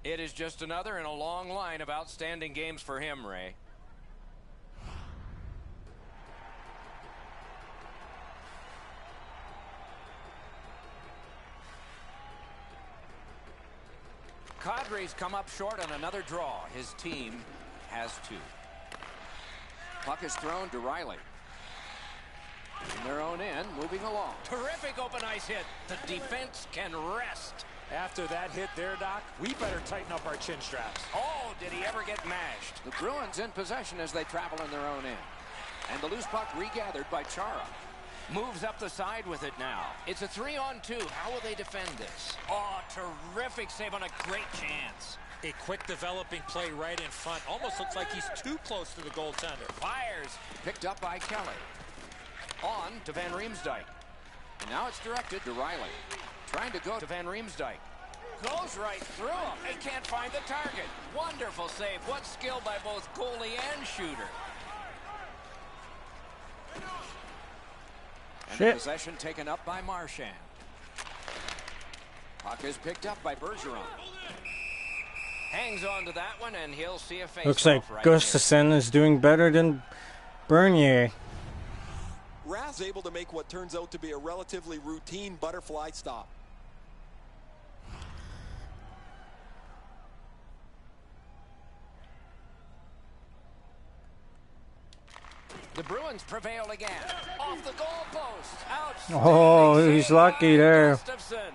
It is just another in a long line of outstanding games for him, Ray. Cadre's come up short on another draw. His team has 2. Puck is thrown to Riley. In their own end, moving along. Terrific open ice hit. The defense can rest. After that hit there, Doc, we better tighten up our chin straps. Oh, did he ever get mashed? The Bruins in possession as they travel in their own end. And the loose puck regathered by Chara. Moves up the side with it now. It's a 3-on-2. How will they defend this? Oh, terrific save on a great chance. A quick developing play right in front. Almost looks like he's too close to the goaltender. Fires. Picked up by Kelly. On to Van Riemsdyk. And now it's directed to Riley. Trying to go to Van Riemsdyk. Goes right through him. They can't find the target. Wonderful save. What skill by both goalie and shooter. And the possession taken up by Marchand. Puck is picked up by Bergeron. Hangs on to that one, and he'll see a face. Looks like right Gustafsson is doing better than Bernier. Rask able to make what turns out to be a relatively routine butterfly stop. The Bruins prevail again. Off the goalpost. Out. Oh, he's lucky there. Gustafsson.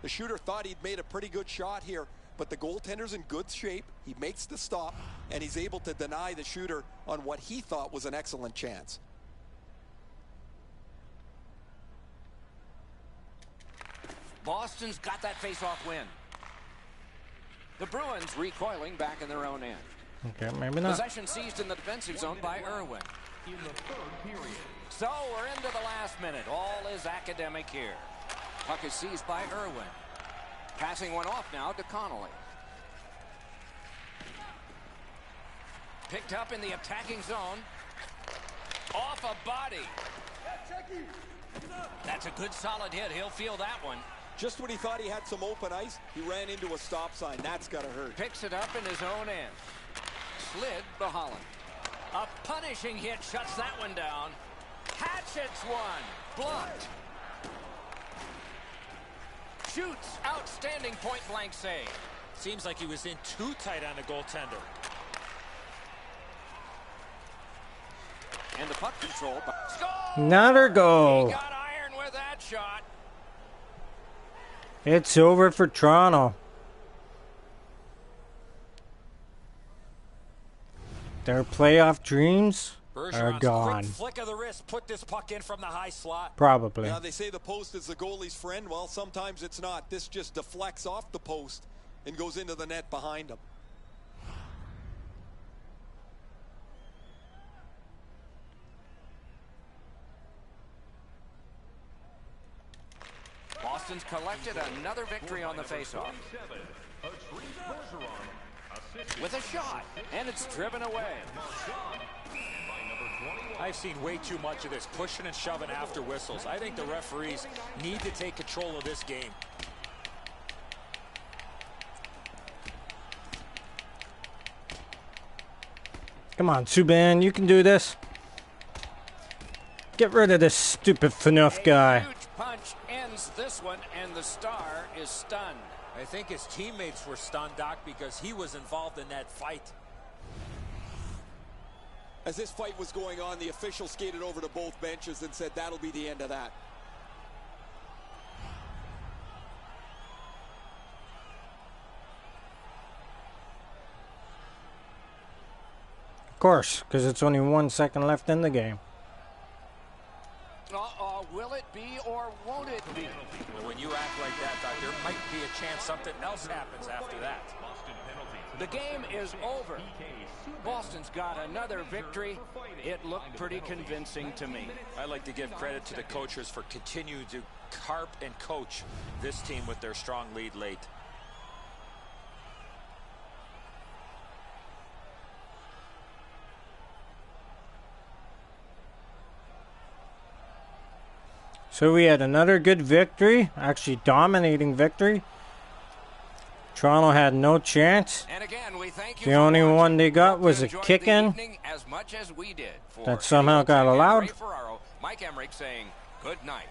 The shooter thought he'd made a pretty good shot here, but the goaltender's in good shape. He makes the stop, and he's able to deny the shooter on what he thought was an excellent chance. Boston's got that face-off win. The Bruins recoiling back in their own end. Okay, maybe not. Possession seized in the defensive zone by Irwin. In the third period. So we're into the last minute. All is academic here. Puck is seized by Irwin. Passing one off now to Connolly. Picked up in the attacking zone. Off a body. That's a good solid hit. He'll feel that one. Just when he thought he had some open ice, he ran into a stop sign. That's got to hurt. Picks it up in his own end. Slid to Holland. A punishing hit shuts that one down. Hatchets one. Blocked. Shoots. Outstanding point-blank save. Seems like he was in too tight on the goaltender. And the puck control. Score! Another goal. He got iron with that shot. It's over for Toronto. Their playoff dreams are Bergeron's gone. quick flick of the wrist put this puck in from the high slot. Probably. Now they say the post is the goalie's friend. Well, sometimes it's not. This just deflects off the post and goes into the net behind him. Boston's collected another victory on the faceoff. With a shot, and it's driven away. I've seen way too much of this, pushing and shoving after whistles. I think the referees need to take control of this game. Come on, Subban, you can do this. Get rid of this stupid FNUF guy. A huge punch ends this one, and the Star is stunned. I think his teammates were stunned, Doc, because he was involved in that fight. As this fight was going on, the official skated over to both benches and said that'll be the end of that. Of course, because it's only 1 second left in the game. Will it be or won't it be? Well, when you act like that, Doc, there might be a chance something else happens after that. The game is over. Boston's got another victory. It looked pretty convincing to me. I like to give credit to the coaches for continuing to carp and coach this team with their strong lead late. So we had another good victory, actually dominating victory. Toronto had no chance. And again, we thank you The for only watching. one they got Hope was you a enjoyed kick the in evening as much as we did. For that somehow got Eddie allowed. Ray Ferraro, Mike Emmerich saying good night.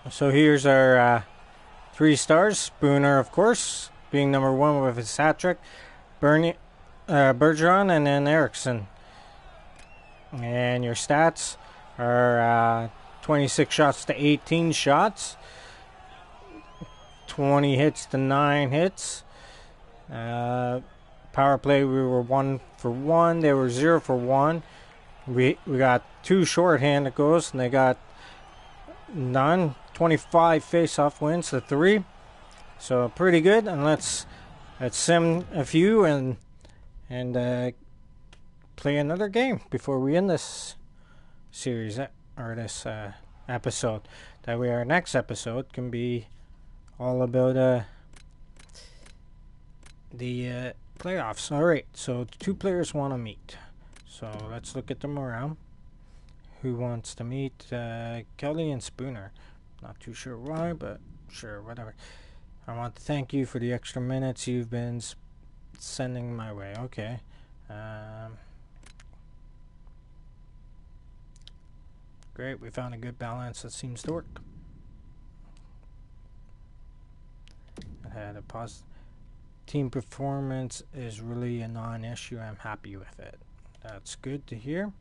So here's our 3 stars. Spooner, of course, being number 1 with his hat trick. Bergeron, and then Eriksson. And your stats are 26 shots to 18 shots. 20 hits to 9 hits. Power play, we were 1 for 1. They were 0 for 1. We got 2 shorthanded goals, and they got none. 25 face-off wins to 3. So pretty good. And let's sim a few and play another game before we end this series or this episode. That way our next episode can be all about the playoffs. Alright, so 2 players want to meet. So let's look at them around. Who wants to meet? Kelly and Spooner. Not too sure why, but sure, whatever. I want to thank you for the extra minutes you've been sending my way. Okay. Great, we found a good balance that seems to work. I had a positive team performance is really a non-issue. I'm happy with it. That's good to hear.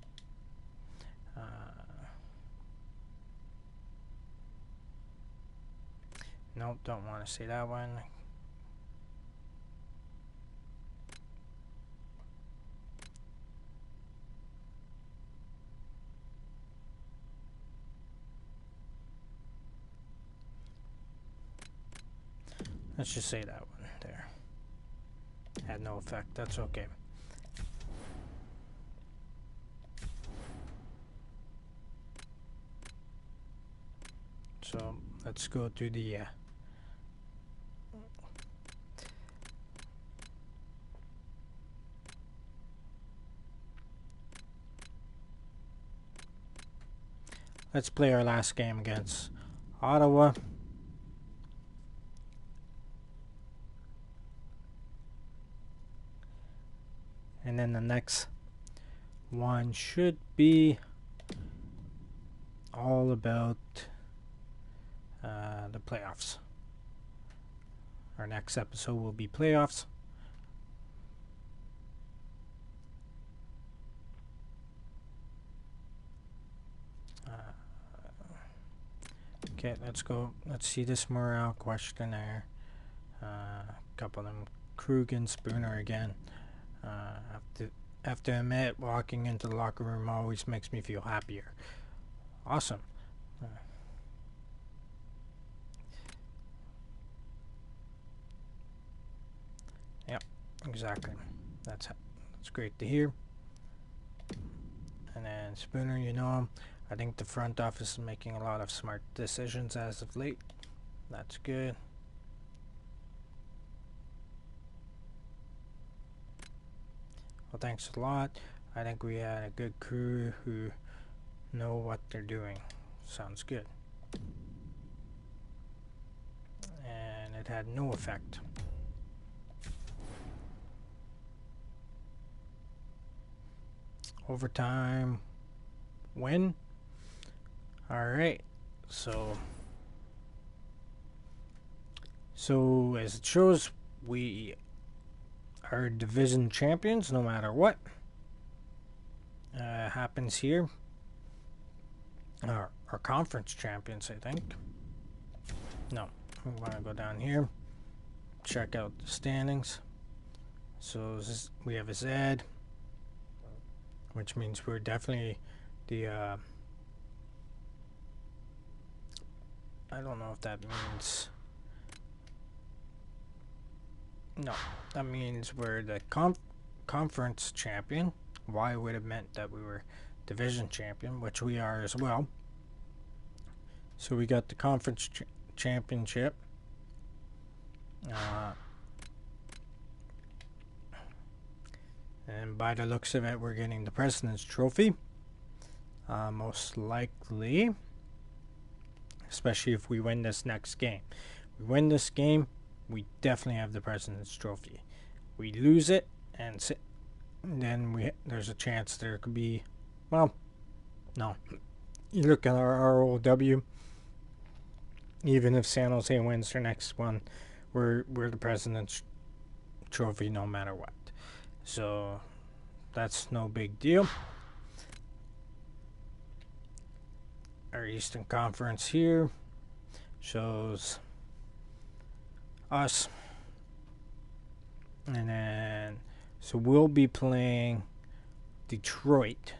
Nope, don't want to say that one. Let's just say that one there. Had no effect. That's okay. So let's go to the let's play our last game against Ottawa. And then the next one should be all about the playoffs. Our next episode will be playoffs. Okay, let's go. Let's see this morale questionnaire. Couple of them, Krug and Spooner again. Have to admit, walking into the locker room always makes me feel happier. Awesome. Yep, exactly. That's great to hear. And then Spooner, you know him. I think the front office is making a lot of smart decisions as of late. That's good. Well, thanks a lot. I think we had a good crew who know what they're doing. Sounds good. And it had no effect. Overtime win. Alright, so as it shows, we are division champions no matter what happens here. Our conference champions, I think. No, we want to go down here, check out the standings. So we have a Z, which means we're definitely the I don't know if that means. No, that means we're the conference champion. Y would have meant that we were division champion, which we are as well. So we got the conference championship. And by the looks of it, we're getting the President's Trophy. Most likely. Especially if we win this next game. We win this game, we definitely have the President's Trophy. We lose it, and then there's a chance there could be, well, no. You look at our ROW, even if San Jose wins their next one, we're the President's Trophy no matter what. So that's no big deal. Our Eastern Conference here shows us, and then so we'll be playing Detroit.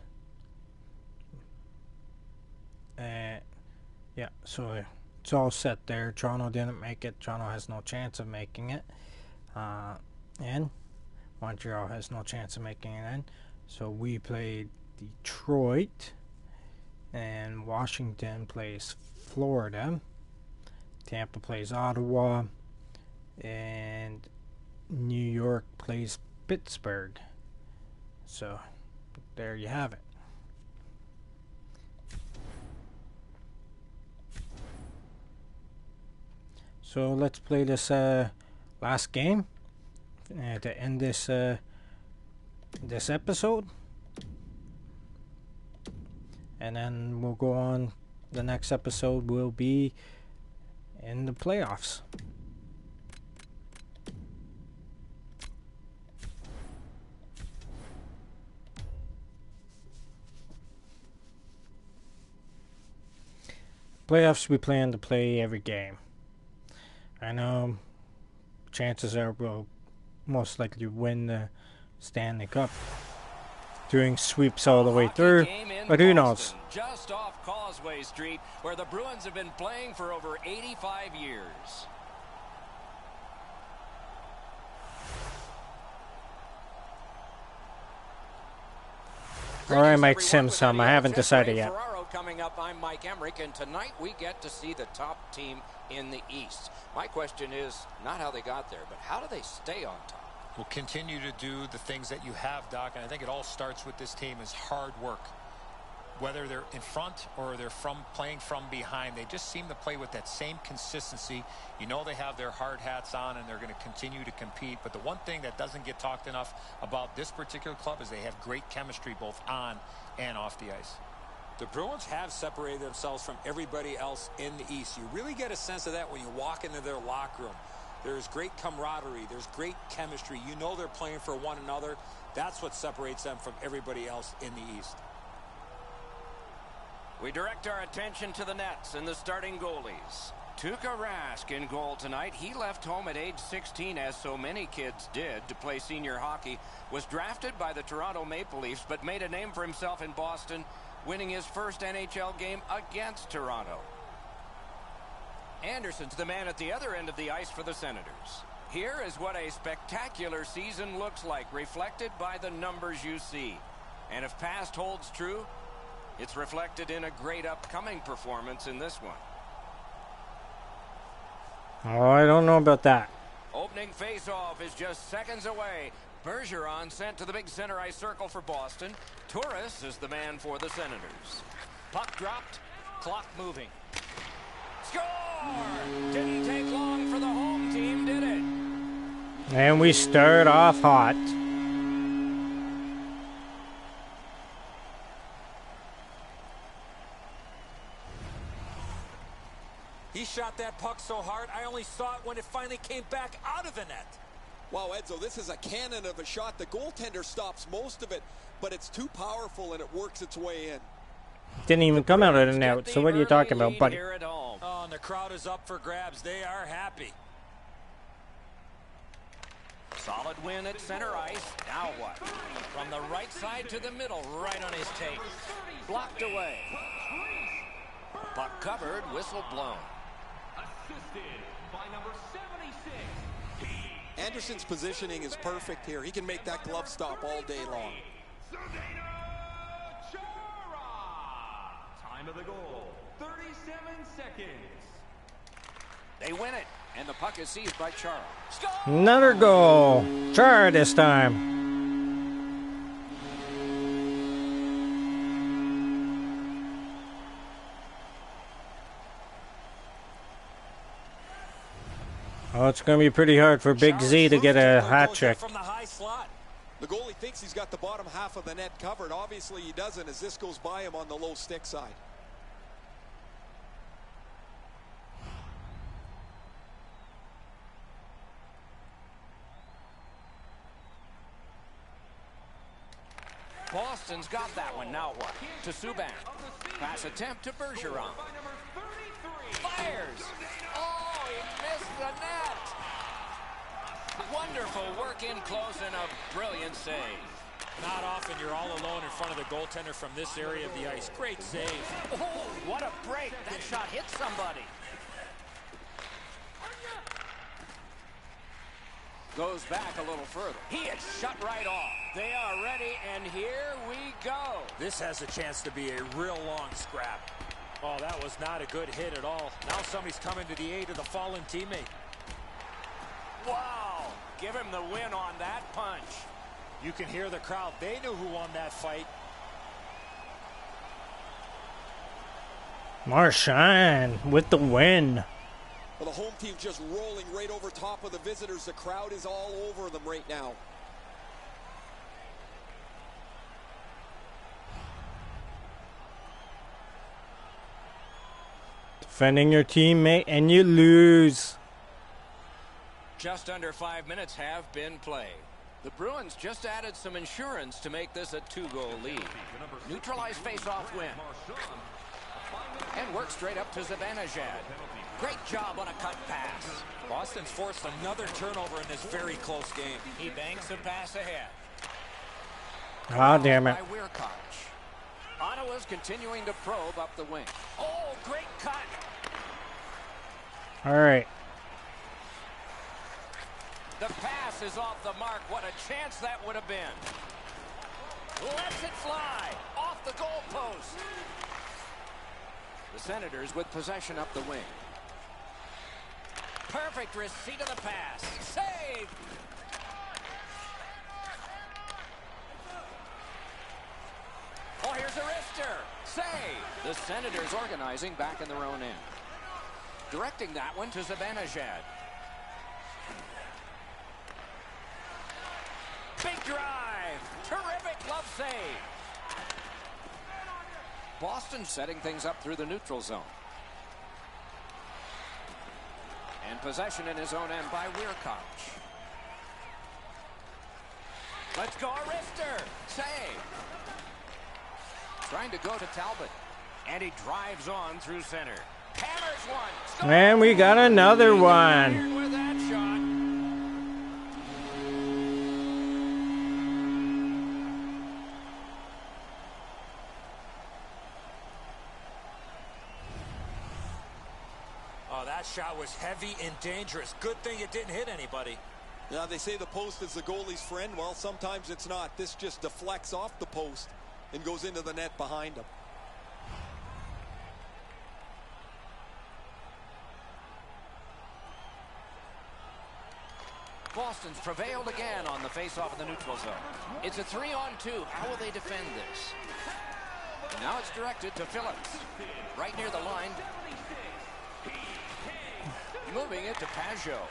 Yeah, so it's all set there. Toronto didn't make it. Toronto has no chance of making it, and Montreal has no chance of making it in. So we played Detroit. And Washington plays Florida. Tampa plays Ottawa. And New York plays Pittsburgh. So, there you have it. So, let's play this last game to end this this episode. And then we'll go on. The next episode will be in the playoffs. Playoffs, we plan to play every game. I know chances are we'll most likely win the Stanley Cup, doing sweeps all the way through, but who knows? Just off Causeway Street, where the Bruins have been playing for over 85 years. All right, Mike Simpson. I haven't decided yet. Coming up, I'm Mike Emmerich, and tonight we get to see the top team in the East. My question is not how they got there, but how do they stay on top? Will continue to do the things that you have, Doc, and I think it all starts with this team is hard work. whether they're in front or they're playing from behind, they just seem to play with that same consistency. You know they have their hard hats on and they're going to continue to compete. But the one thing that doesn't get talked enough about this particular club is they have great chemistry both on and off the ice. The Bruins have separated themselves from everybody else in the East. You really get a sense of that when you walk into their locker room. There's great camaraderie. There's great chemistry. You know they're playing for one another. That's what separates them from everybody else in the East. We direct our attention to the nets and the starting goalies. Tuukka Rask in goal tonight. He left home at age 16, as so many kids did, to play senior hockey. Was drafted by the Toronto Maple Leafs, but made a name for himself in Boston, winning his first NHL game against Toronto. Anderson's the man at the other end of the ice for the Senators. Here is what a spectacular season looks like, reflected by the numbers you see. And if past holds true, it's reflected in a great upcoming performance in this one. Oh, I don't know about that. Opening face-off is just seconds away. Bergeron sent to the big center ice circle for Boston. Torres is the man for the Senators. Puck dropped, clock moving. Score! Didn't take long for the home team, did it? And we start off hot. He shot that puck so hard, I only saw it when it finally came back out of the net. Wow, Edzo, this is a cannon of a shot. The goaltender stops most of it, but it's too powerful and it works its way in. Didn't even come out of the net, so what are you talking about, buddy? Oh, and the crowd is up for grabs. They are happy. Solid win at center ice. Now what? From the right side to the middle, right on his tape. Blocked away. Puck covered, whistle blown. Assisted by number 76. Anderson's positioning is perfect here. He can make that glove stop all day long. Time of the goal, 37 seconds. They win it, and the puck is seized by Chara. Score! Another goal. Char this time. Oh, it's going to be pretty hard for Big Z to get a hat trick. From the high slot. The goalie thinks he's got the bottom half of the net covered. Obviously he doesn't, as this goes by him on the low stick side. Boston's got that one. Now what? To Subban. Pass attempt to Bergeron. Fires. Oh, he missed the net. Wonderful work in close and a brilliant save. Not often you're all alone in front of the goaltender from this area of the ice. Great save. Oh, what a break. That shot hit somebody. Goes back a little further. He is shut right off. They are ready, and here we go. This has a chance to be a real long scrap. Oh, that was not a good hit at all. Now somebody's coming to the aid of the fallen teammate. Wow. Give him the win on that punch. You can hear the crowd. They knew who won that fight. Marchand with the win. Well, the home team just rolling right over top of the visitors. The crowd is all over them right now. Defending your teammate and you lose. Just under 5 minutes have been played. The Bruins just added some insurance to make this a 2-goal lead. Neutralized face-off win. And work straight up to Zibanejad. Great job on a cut pass. Boston's forced another turnover in this very close game. He banks a pass ahead. Ah, damn it. By Weirkoch. Ottawa's continuing to probe up the wing. Oh, great cut. All right. The pass is off the mark. What a chance that would have been. Lets it fly off the goalpost. The Senators with possession up the wing. Perfect receipt of the pass. Save. Oh, here's a wrister. The Senators organizing back in their own end. Directing that one to Zibanejad. Big drive. Terrific glove save. Boston setting things up through the neutral zone. And possession in his own end by Weirkoch. Let's go, Arister. Save. Trying to go to Talbot. And he drives on through center. Hammers one. Score! And we got another one. With that shot. Oh, that shot was heavy and dangerous. Good thing it didn't hit anybody. Yeah, they say the post is the goalie's friend. Well, sometimes it's not. This just deflects off the post and goes into the net behind him. Boston's prevailed again on the faceoff in the neutral zone. It's a 3-on-2. How will they defend this? And now it's directed to Phillips. Right near the line. Moving it to Pajot.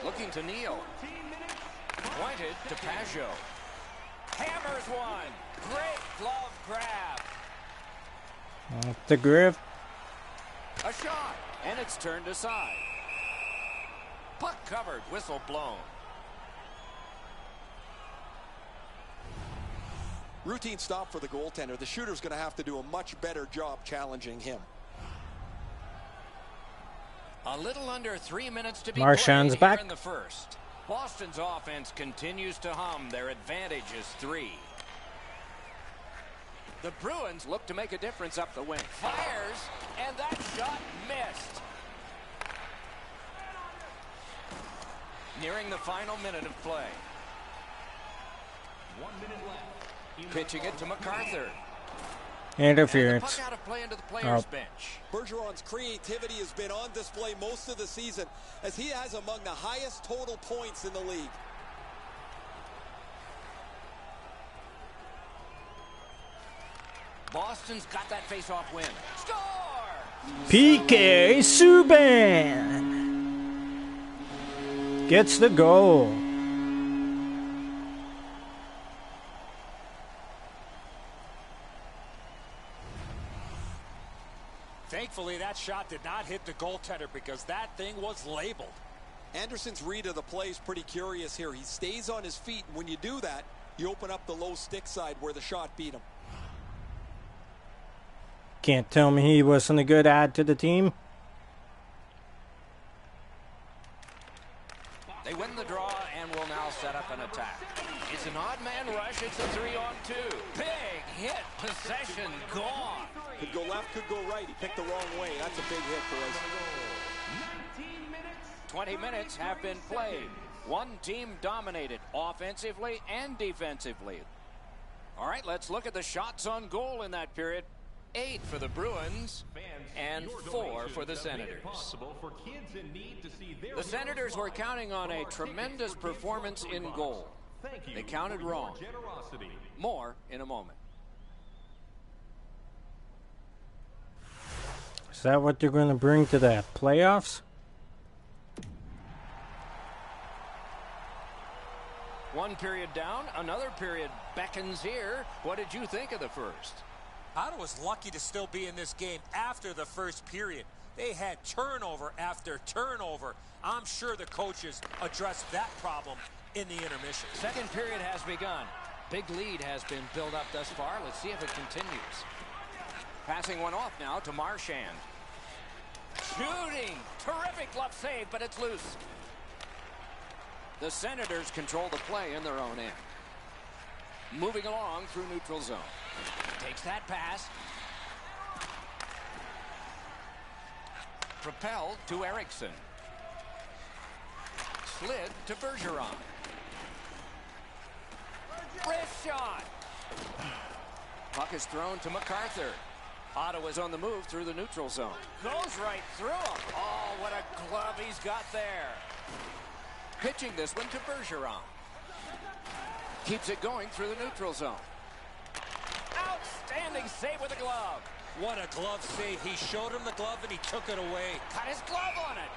Looking to Neal. Pointed to Pajot. Hammers one. Great glove grab. The grip. A shot. And it's turned aside. Puck covered. Whistle blown. Routine stop for the goaltender. The shooter's going to have to do a much better job challenging him. A little under 3 minutes to be Marchand's played back. here in the first. Boston's offense continues to hum. Their advantage is 3. The Bruins look to make a difference up the wing. Fires, and that shot missed. Nearing the final minute of play. 1 minute left. Pitching it to MacArthur. Interference. And the puck out of play into the players' bench. Bergeron's creativity has been on display most of the season as he has among the highest total points in the league. Boston's got that face-off win. Score! PK Subban gets the goal. Thankfully, that shot did not hit the goaltender because that thing was labeled. Anderson's read of the play is pretty curious here. He stays on his feet, and when you do that, you open up the low stick side where the shot beat him. Can't tell me he wasn't a good add to the team. They win the draw and will now set up an attack. It's an odd man rush. It's a 3-on-2. Big hit. Possession gone. Could go left, could go right. He picked the wrong way. That's a big hit for us. 20 minutes have been played. One team dominated offensively and defensively. All right, let's look at the shots on goal in that period. 8 for the Bruins and 4 for the Senators. The Senators were counting on a tremendous performance in goal. They counted wrong. More in a moment. Is that what they're going to bring to the playoffs? One period down, another period beckons here. What did you think of the first? Ottawa's lucky to still be in this game after the first period. They had turnover after turnover. I'm sure the coaches addressed that problem in the intermission. Second period has begun. Big lead has been built up thus far. Let's see if it continues. Passing one off now to Marchand. Shooting. Terrific glove save, but it's loose. The Senators control the play in their own end. Moving along through neutral zone. Takes that pass. Propelled to Eriksson. Slid to Bergeron. Wrist shot. Puck is thrown to MacArthur. Ottawa's on the move through the neutral zone. Goes right through him. Oh, what a glove he's got there. Pitching this one to Bergeron. Keeps it going through the neutral zone. Outstanding save with a glove. What a glove save. He showed him the glove and he took it away. Cut his glove on it.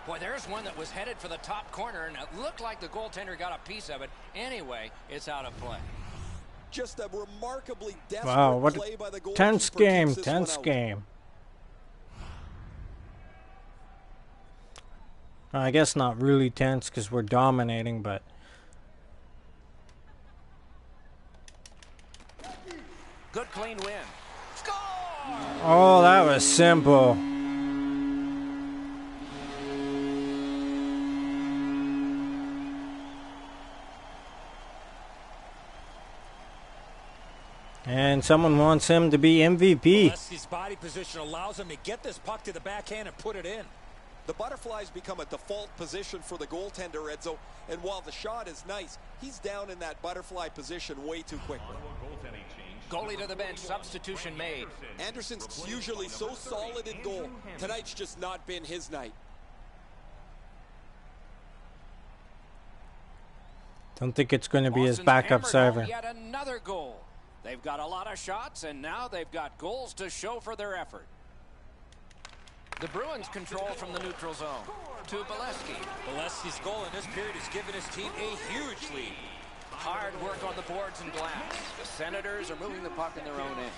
Boy, there's one that was headed for the top corner, and it looked like the goaltender got a piece of it. Anyway, it's out of play. Just a remarkably desperate play by the goalkeeper. Tense game, tense game. I guess not really tense because we're dominating, but... Good clean win. Score! Oh, that was simple. And someone wants him to be MVP. His body position allows him to get this puck to the backhand and put it in. The butterflies become a default position for the goaltender, Edzo. And while the shot is nice, he's down in that butterfly position way too quickly. Goalie to the bench, substitution made. Anderson's usually so solid in goal. Tonight's just not been his night. Don't think it's going to be his Boston's backup hammered server. home yet another goal. They've got a lot of shots, and now they've got goals to show for their effort. The Bruins control from the neutral zone to Bolesky. Bolesky's goal in this period has given his team a huge lead. Hard work on the boards and glass. The Senators are moving the puck in their own end.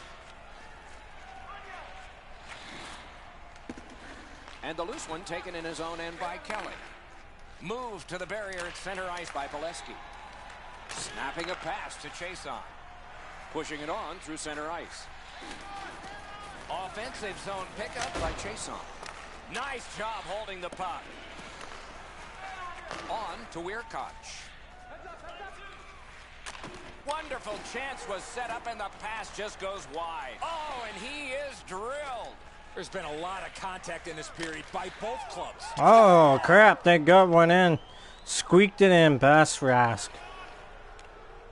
And the loose one taken in his own end by Kelly. Moved to the barrier at center ice by Bolesky. Snapping a pass to Chason. Pushing it on through center ice. Offensive zone pickup by Chason. Nice job holding the puck. On to Weirkoch. Wonderful chance was set up and the pass just goes wide. Oh, and he is drilled. There's been a lot of contact in this period by both clubs. Oh, crap. They got one in. Squeaked it in past Rask.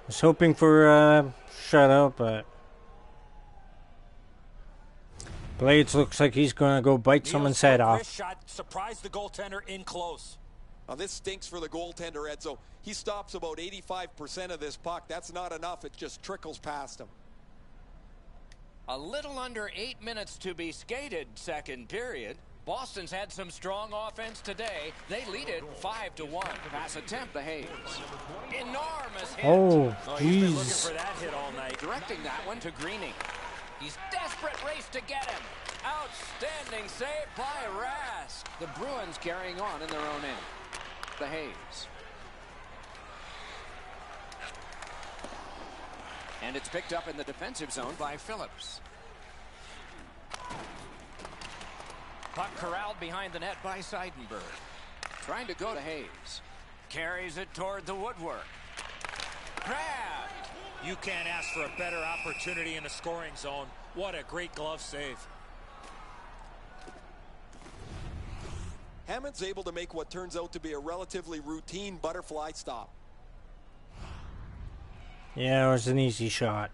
Was hoping for a shutout, but... Blades looks like he's going to go bite someone's head off. Shot surprised the goaltender in close. Now this stinks for the goaltender, Edzo. He stops about 85% of this puck. That's not enough. It just trickles past him. A little under 8 minutes to be skated, second period. Boston's had some strong offense today. They lead it 5-1. Pass attempt, the Hayes. Enormous hit. Oh, He's been looking jeez. for that hit all night. Directing that one to Greening. He's desperate race to get him. Outstanding save by Rask. The Bruins carrying on in their own end. The Hayes. And it's picked up in the defensive zone by Phillips. Puck corralled behind the net by Seidenberg. Trying to go to Hayes. Carries it toward the woodwork. Grabbed. You can't ask for a better opportunity in the scoring zone. What a great glove save. Hammond's able to make what turns out to be a relatively routine butterfly stop. Yeah, it was an easy shot.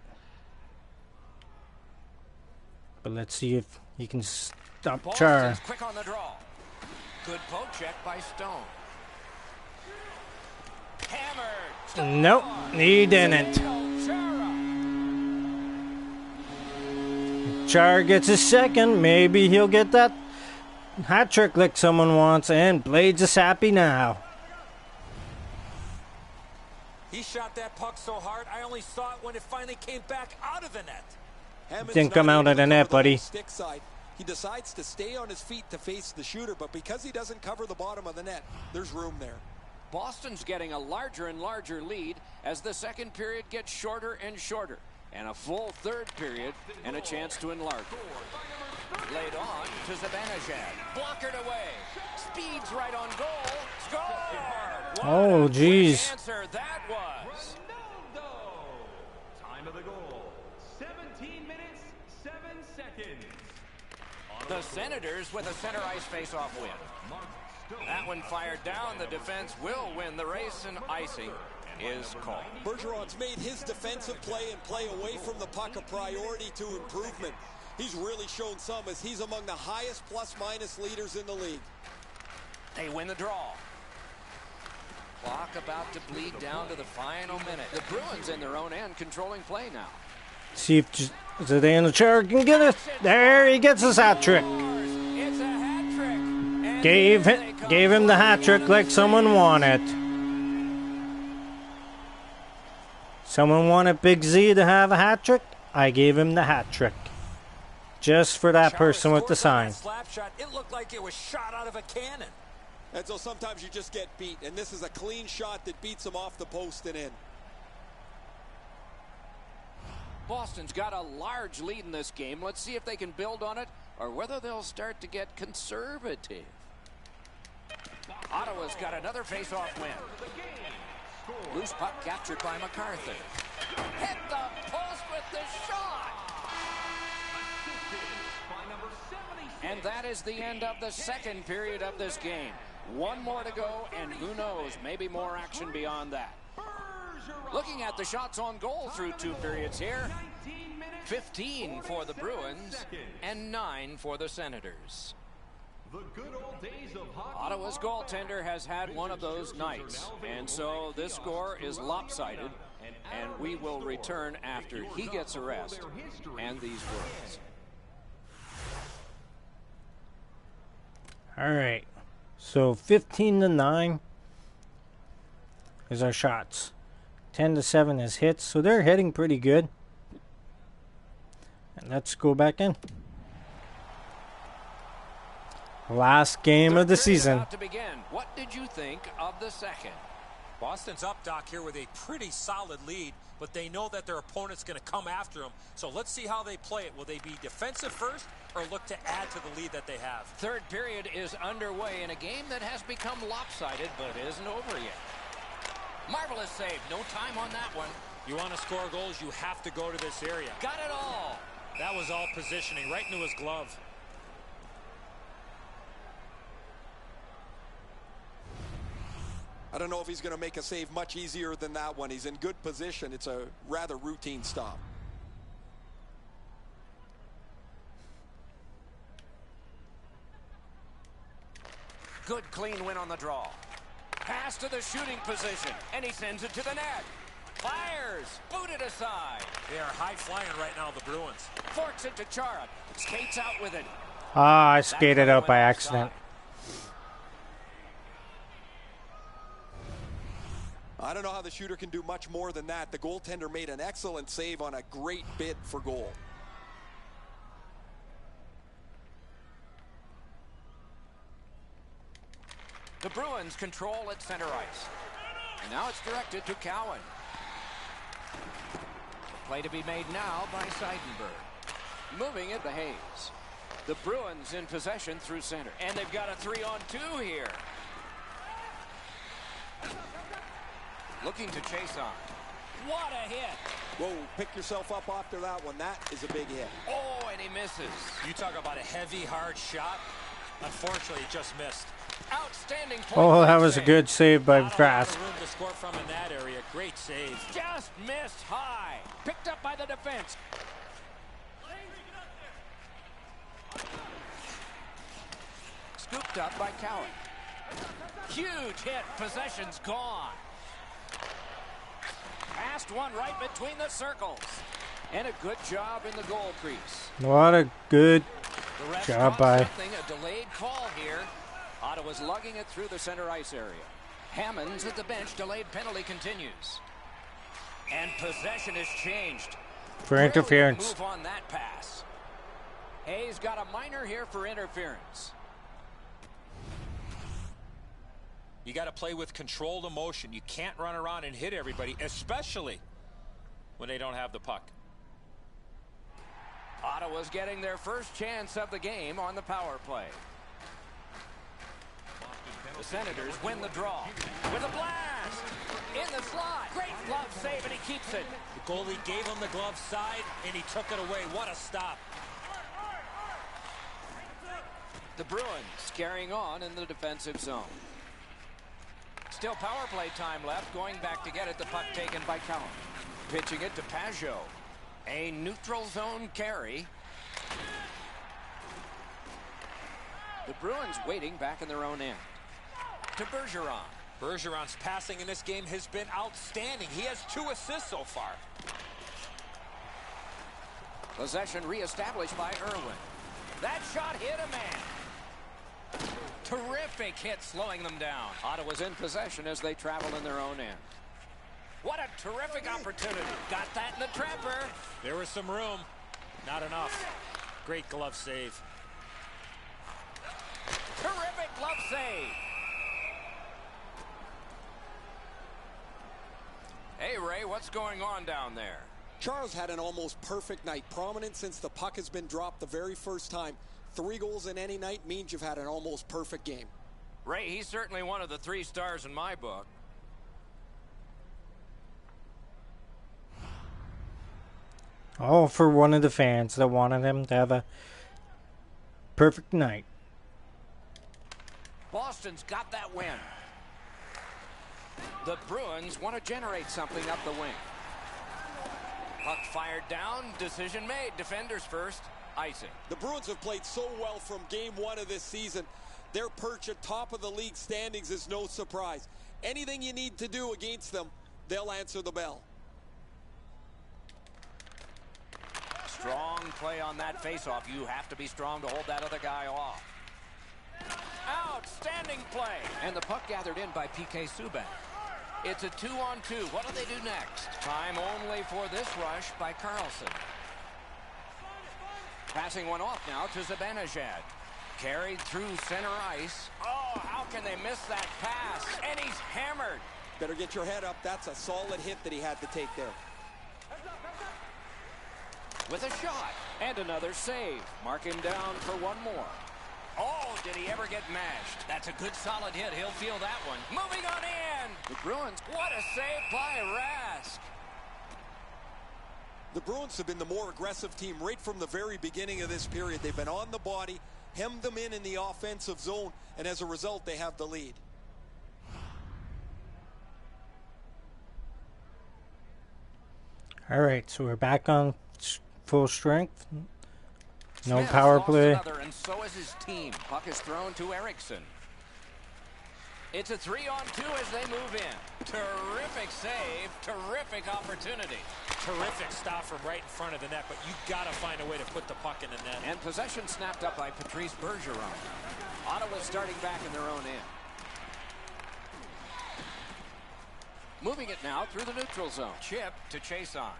But let's see if he can stop Char. Boston's quick on the draw. Good poke check by Stone. Hammered. Stone. Nope, he didn't. Char gets his second. Maybe he'll get that hat trick like someone wants. And Blades is happy now. He shot that puck so hard, I only saw it when it finally came back out of the net. Hammond's Didn't come out of the net, buddy. Stick side. He decides to stay on his feet to face the shooter, but because he doesn't cover the bottom of the net, there's room there. Boston's getting a larger and larger lead as the second period gets shorter and shorter. And a full third period and a chance to enlarge. Laid on to Zibanejad. Blockered away. Speeds right on goal. Score! What Oh, a quick jeez. answer that was. Time of the goal, 17 minutes, 7 seconds. The Senators with a center ice face-off win. That one fired down. The defense will win the race, and icing is called. Bergeron's made his defensive play and play away from the puck a priority to improvement. He's really shown some as he's among the highest plus-minus leaders in the league. They win the draw. Clock about to bleed down to the final minute. The Bruins in their own end controlling play now. See if Zdeno can get it. There, he gets his hat trick. It's a hat trick. Gave him the hat trick like someone wanted. Someone wanted Big Z to have a hat trick. I gave him the hat trick. Just for that person with the sign. Slap shot. It looked like it was shot out of a cannon. And so sometimes you just get beat, and this is a clean shot that beats him off the post and in. Boston's got a large lead in this game. Let's see if they can build on it or whether they'll start to get conservative. Ottawa's got another face-off win. Loose puck captured by MacArthur. Hit the post with the shot. And that is the end of the second period of this game. One more to go, and who knows, maybe more action beyond that. Looking at the shots on goal through 2 periods here. 15 for the Bruins and 9 for the Senators. Ottawa's goaltender has had one of those nights, and so this score is lopsided, and we will return after he gets a rest and these words. All right, so 15-9 is our shots. 10-7 is hits, so they're hitting pretty good. And let's go back in. Last game of the season. To begin, what did you think of the second? Boston's up, Doc, here with a pretty solid lead, but they know that their opponent's going to come after them. So let's see how they play it. Will they be defensive first or look to add to the lead that they have? Third period is underway in a game that has become lopsided, but isn't over yet. Marvelous save. No time on that one. You want to score goals, you have to go to this area. Got it all. That was all positioning, right into his glove. I don't know if he's going to make a save much easier than that one. He's in good position. It's a rather routine stop. Good clean win on the draw. Pass to the shooting position, and he sends it to the net. Fires, booted aside. They are high flying right now, the Bruins. Forks it to Chara, skates out with it. Ah, I skated out by accident. I don't know how the shooter can do much more than that. The goaltender made an excellent save on a great bid for goal. The Bruins control at center ice. And now it's directed to Cowan. Play to be made now by Seidenberg. Moving it to Hayes. The Bruins in possession through center. And they've got a 3-on-2 here. Looking to chase on. What a hit. Whoa, pick yourself up after that one. That is a big hit. Oh, and he misses. You talk about a heavy, hard shot. Unfortunately, it just missed. Outstanding point. Oh, that was a good save by Not a lot Grass. of room to score from in that area. Great save. Just missed high. Picked up by the defense. Scooped up by Cowan. Huge hit. Possession's gone. Passed one right between the circles. And a good job in the goal crease. What a good The ref job caught by. something, a delayed call here. Ottawa's lugging it through the center ice area. Hammond's at the bench. Delayed penalty continues. And possession has changed. For interference. Move on that pass. Hayes got a minor here for interference. You got to play with controlled emotion. You can't run around and hit everybody, especially when they don't have the puck. Ottawa's getting their first chance of the game on the power play. The Senators win the draw with a blast in the slot. Great glove save, and he keeps it. The goalie gave him the glove side, and he took it away. What a stop. The Bruins carrying on in the defensive zone. Still power play time left. Going back to get it. The puck taken by Cowan. Pitching it to Pajot. A neutral zone carry. The Bruins waiting back in their own end. To Bergeron. Bergeron's passing in this game has been outstanding. He has 2 assists so far. Possession reestablished by Irwin. That shot hit a man. Terrific hit, slowing them down. Ottawa's in possession as they travel in their own end. What a terrific opportunity. Got that in the trapper. There was some room. Not enough. Great glove save. Terrific glove save. Hey, Ray, what's going on down there? Charles had an almost perfect night. Prominent since the puck has been dropped the very first time. 3 goals in any night means you've had an almost perfect game. Ray, he's certainly one of the 3 stars in my book. All for one of the fans that wanted him to have a perfect night. Boston's got that win. The Bruins want to generate something up the wing. Puck fired down. Decision made. Defenders first. Icing. The Bruins have played so well from game 1 of this season. Their perch at top of the league standings is no surprise. Anything you need to do against them, they'll answer the bell. Strong play on that faceoff. You have to be strong to hold that other guy off. Outstanding play. And the puck gathered in by PK Subban. It's a 2-on-2. What do they do next? Time only for this rush by Carlson. Passing one off now to Zibanejad. Carried through center ice. Oh, how can they miss that pass? And he's hammered. Better get your head up. That's a solid hit that he had to take there. With a shot. And another save. Mark him down for one more. Oh, did he ever get mashed? That's a good solid hit. He'll feel that one. Moving on in. The Bruins. What a save by Rask. The Bruins have been the more aggressive team right from the very beginning of this period. They've been on the body, hemmed them in the offensive zone, and as a result, they have the lead. All right, so we're back on full strength. No Smith power lost play. Another, and so is his team. Puck is thrown to Eriksson. It's a 3-on-2 as they move in. Terrific save. Terrific opportunity. Terrific stop from right in front of the net, but you got to find a way to put the puck in the net. And possession snapped up by Patrice Bergeron. Ottawa starting back in their own end. Moving it now through the neutral zone. Chip to chase on.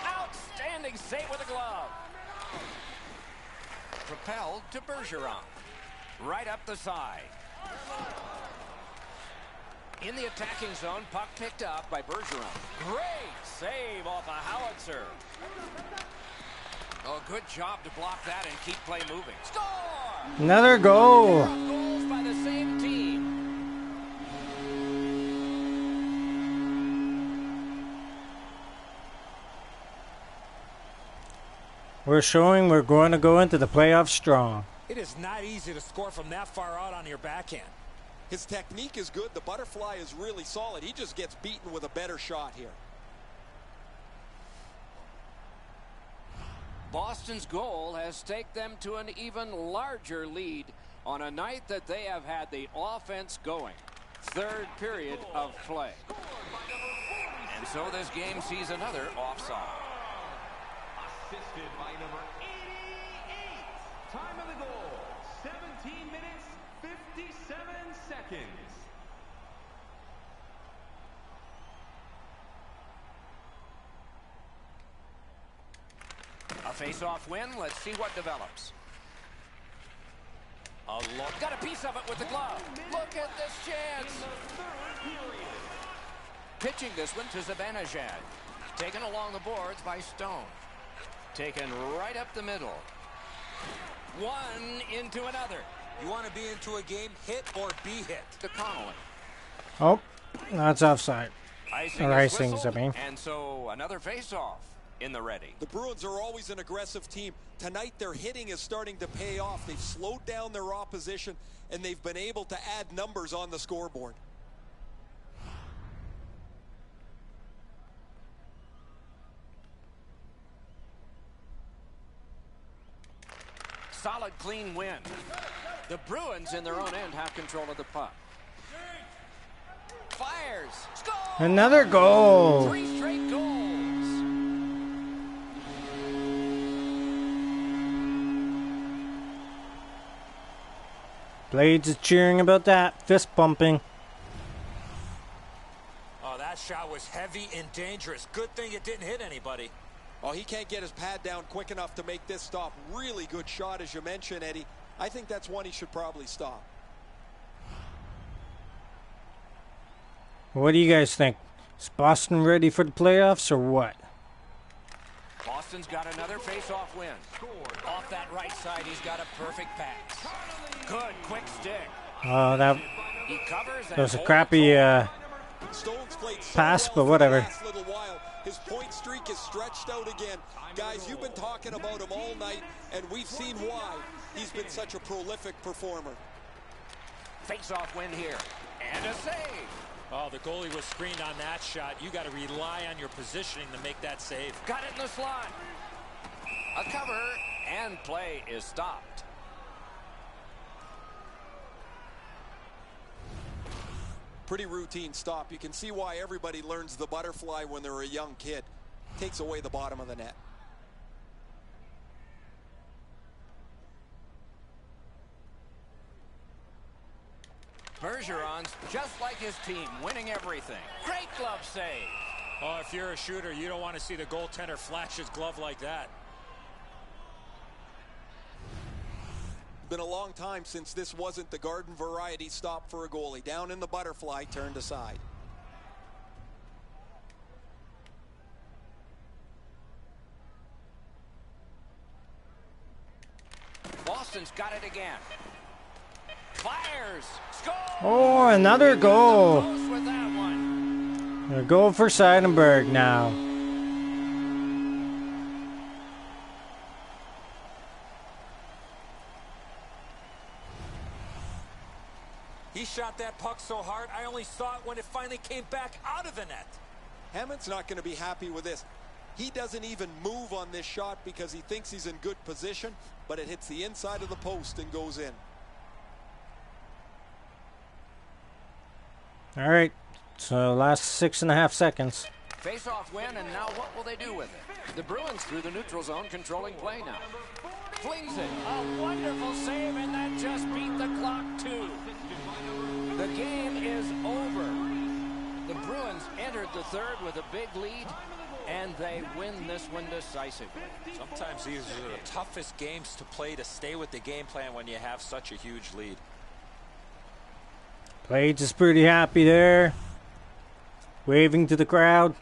Outstanding save with a glove. Propelled to Bergeron. Right up the side. In the attacking zone, puck picked up by Bergeron. Great save off a howitzer. Oh, good job to block that and keep play moving. Score! Another goal. Goals by the same team. We're showing we're going to go into the playoffs strong. It is not easy to score from that far out on your backhand. His technique is good. The butterfly is really solid. He just gets beaten with a better shot here. Boston's goal has taken them to an even larger lead on a night that they have had the offense going. Third period of play. And so this game sees another offside. Assisted by number 88. Time of the goal, 17 minutes, 57 seconds. A face-off win. Let's see what develops. A look. Got a piece of it with the glove. Look at this chance. Pitching this one to Zibanejad. Taken along the boards by Stone. Taken right up the middle. One into another. You want to be into a game, hit or be hit. To Connolly. Oh, that's offside. Icing Or is icings, whistled, I mean. And so another face-off in the ready. The Bruins are always an aggressive team. Tonight, their hitting is starting to pay off. They've slowed down their opposition, and they've been able to add numbers on the scoreboard. Solid, clean win. The Bruins in their own end have control of the puck. Fires. Score! Another goal. 3 straight goals. Blades is cheering about that. Fist pumping. Oh, that shot was heavy and dangerous. Good thing it didn't hit anybody. Oh, he can't get his pad down quick enough to make this stop. Really good shot, as you mentioned, Eddie. I think that's one he should probably stop. What do you guys think? Is Boston ready for the playoffs or what? Boston's got another face-off win. Off that right side, he's got a perfect pass. Good, quick stick. Oh, that He covers and was a holds crappy Stone's played so pass, well but whatever. for the last little while. His point streak is stretched out again. Guys, you've been talking about him all night, and we've seen why he's been such a prolific performer. Face-off win here. And a save. Oh, the goalie was screened on that shot. You got to rely on your positioning to make that save. Got it in the slot. A cover, and play is stopped. Pretty routine stop. You can see why everybody learns the butterfly when they're a young kid. Takes away the bottom of the net. Bergeron's just like his team, winning everything. Great glove save. Oh, if you're a shooter, you don't want to see the goaltender flash his glove like that. Been a long time since this wasn't the garden variety stop for a goalie. Down in the butterfly, turned aside. Boston's got it again. Fires. Score. Oh, another goal. Close with that one. A goal for Seidenberg now. He shot that puck so hard, I only saw it when it finally came back out of the net. Hammond's not going to be happy with this. He doesn't even move on this shot because he thinks he's in good position, but it hits the inside of the post and goes in. All right, so last 6.5 seconds. Face-off win, and now what will they do with it? The Bruins through the neutral zone, controlling play now. Flings it. A wonderful save, and that just beat the clock, too. The game is over. The Bruins entered the third with a big lead, and they win this one decisively. Sometimes these are the toughest games to play, to stay with the game plan when you have such a huge lead. Blades is pretty happy there, waving to the crowd.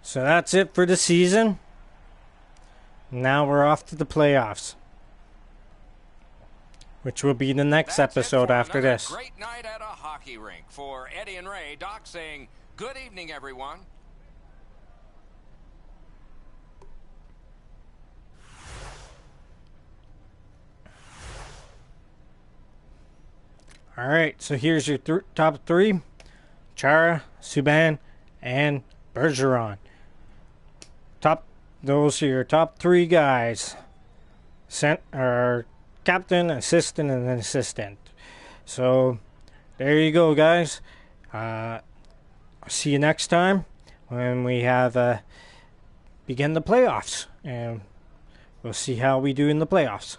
So that's it for the season. Now we're off to the playoffs, which will be the next episode after this. Great night at a hockey rink. For Eddie and Ray, Doc saying good evening, everyone. All right, so here's your top three: Chara, Subban, and Bergeron. Those are your top three guys. Captain, assistant, and an assistant. So there you go, guys. I'll see you next time when we have begin the playoffs, and we'll see how we do in the playoffs.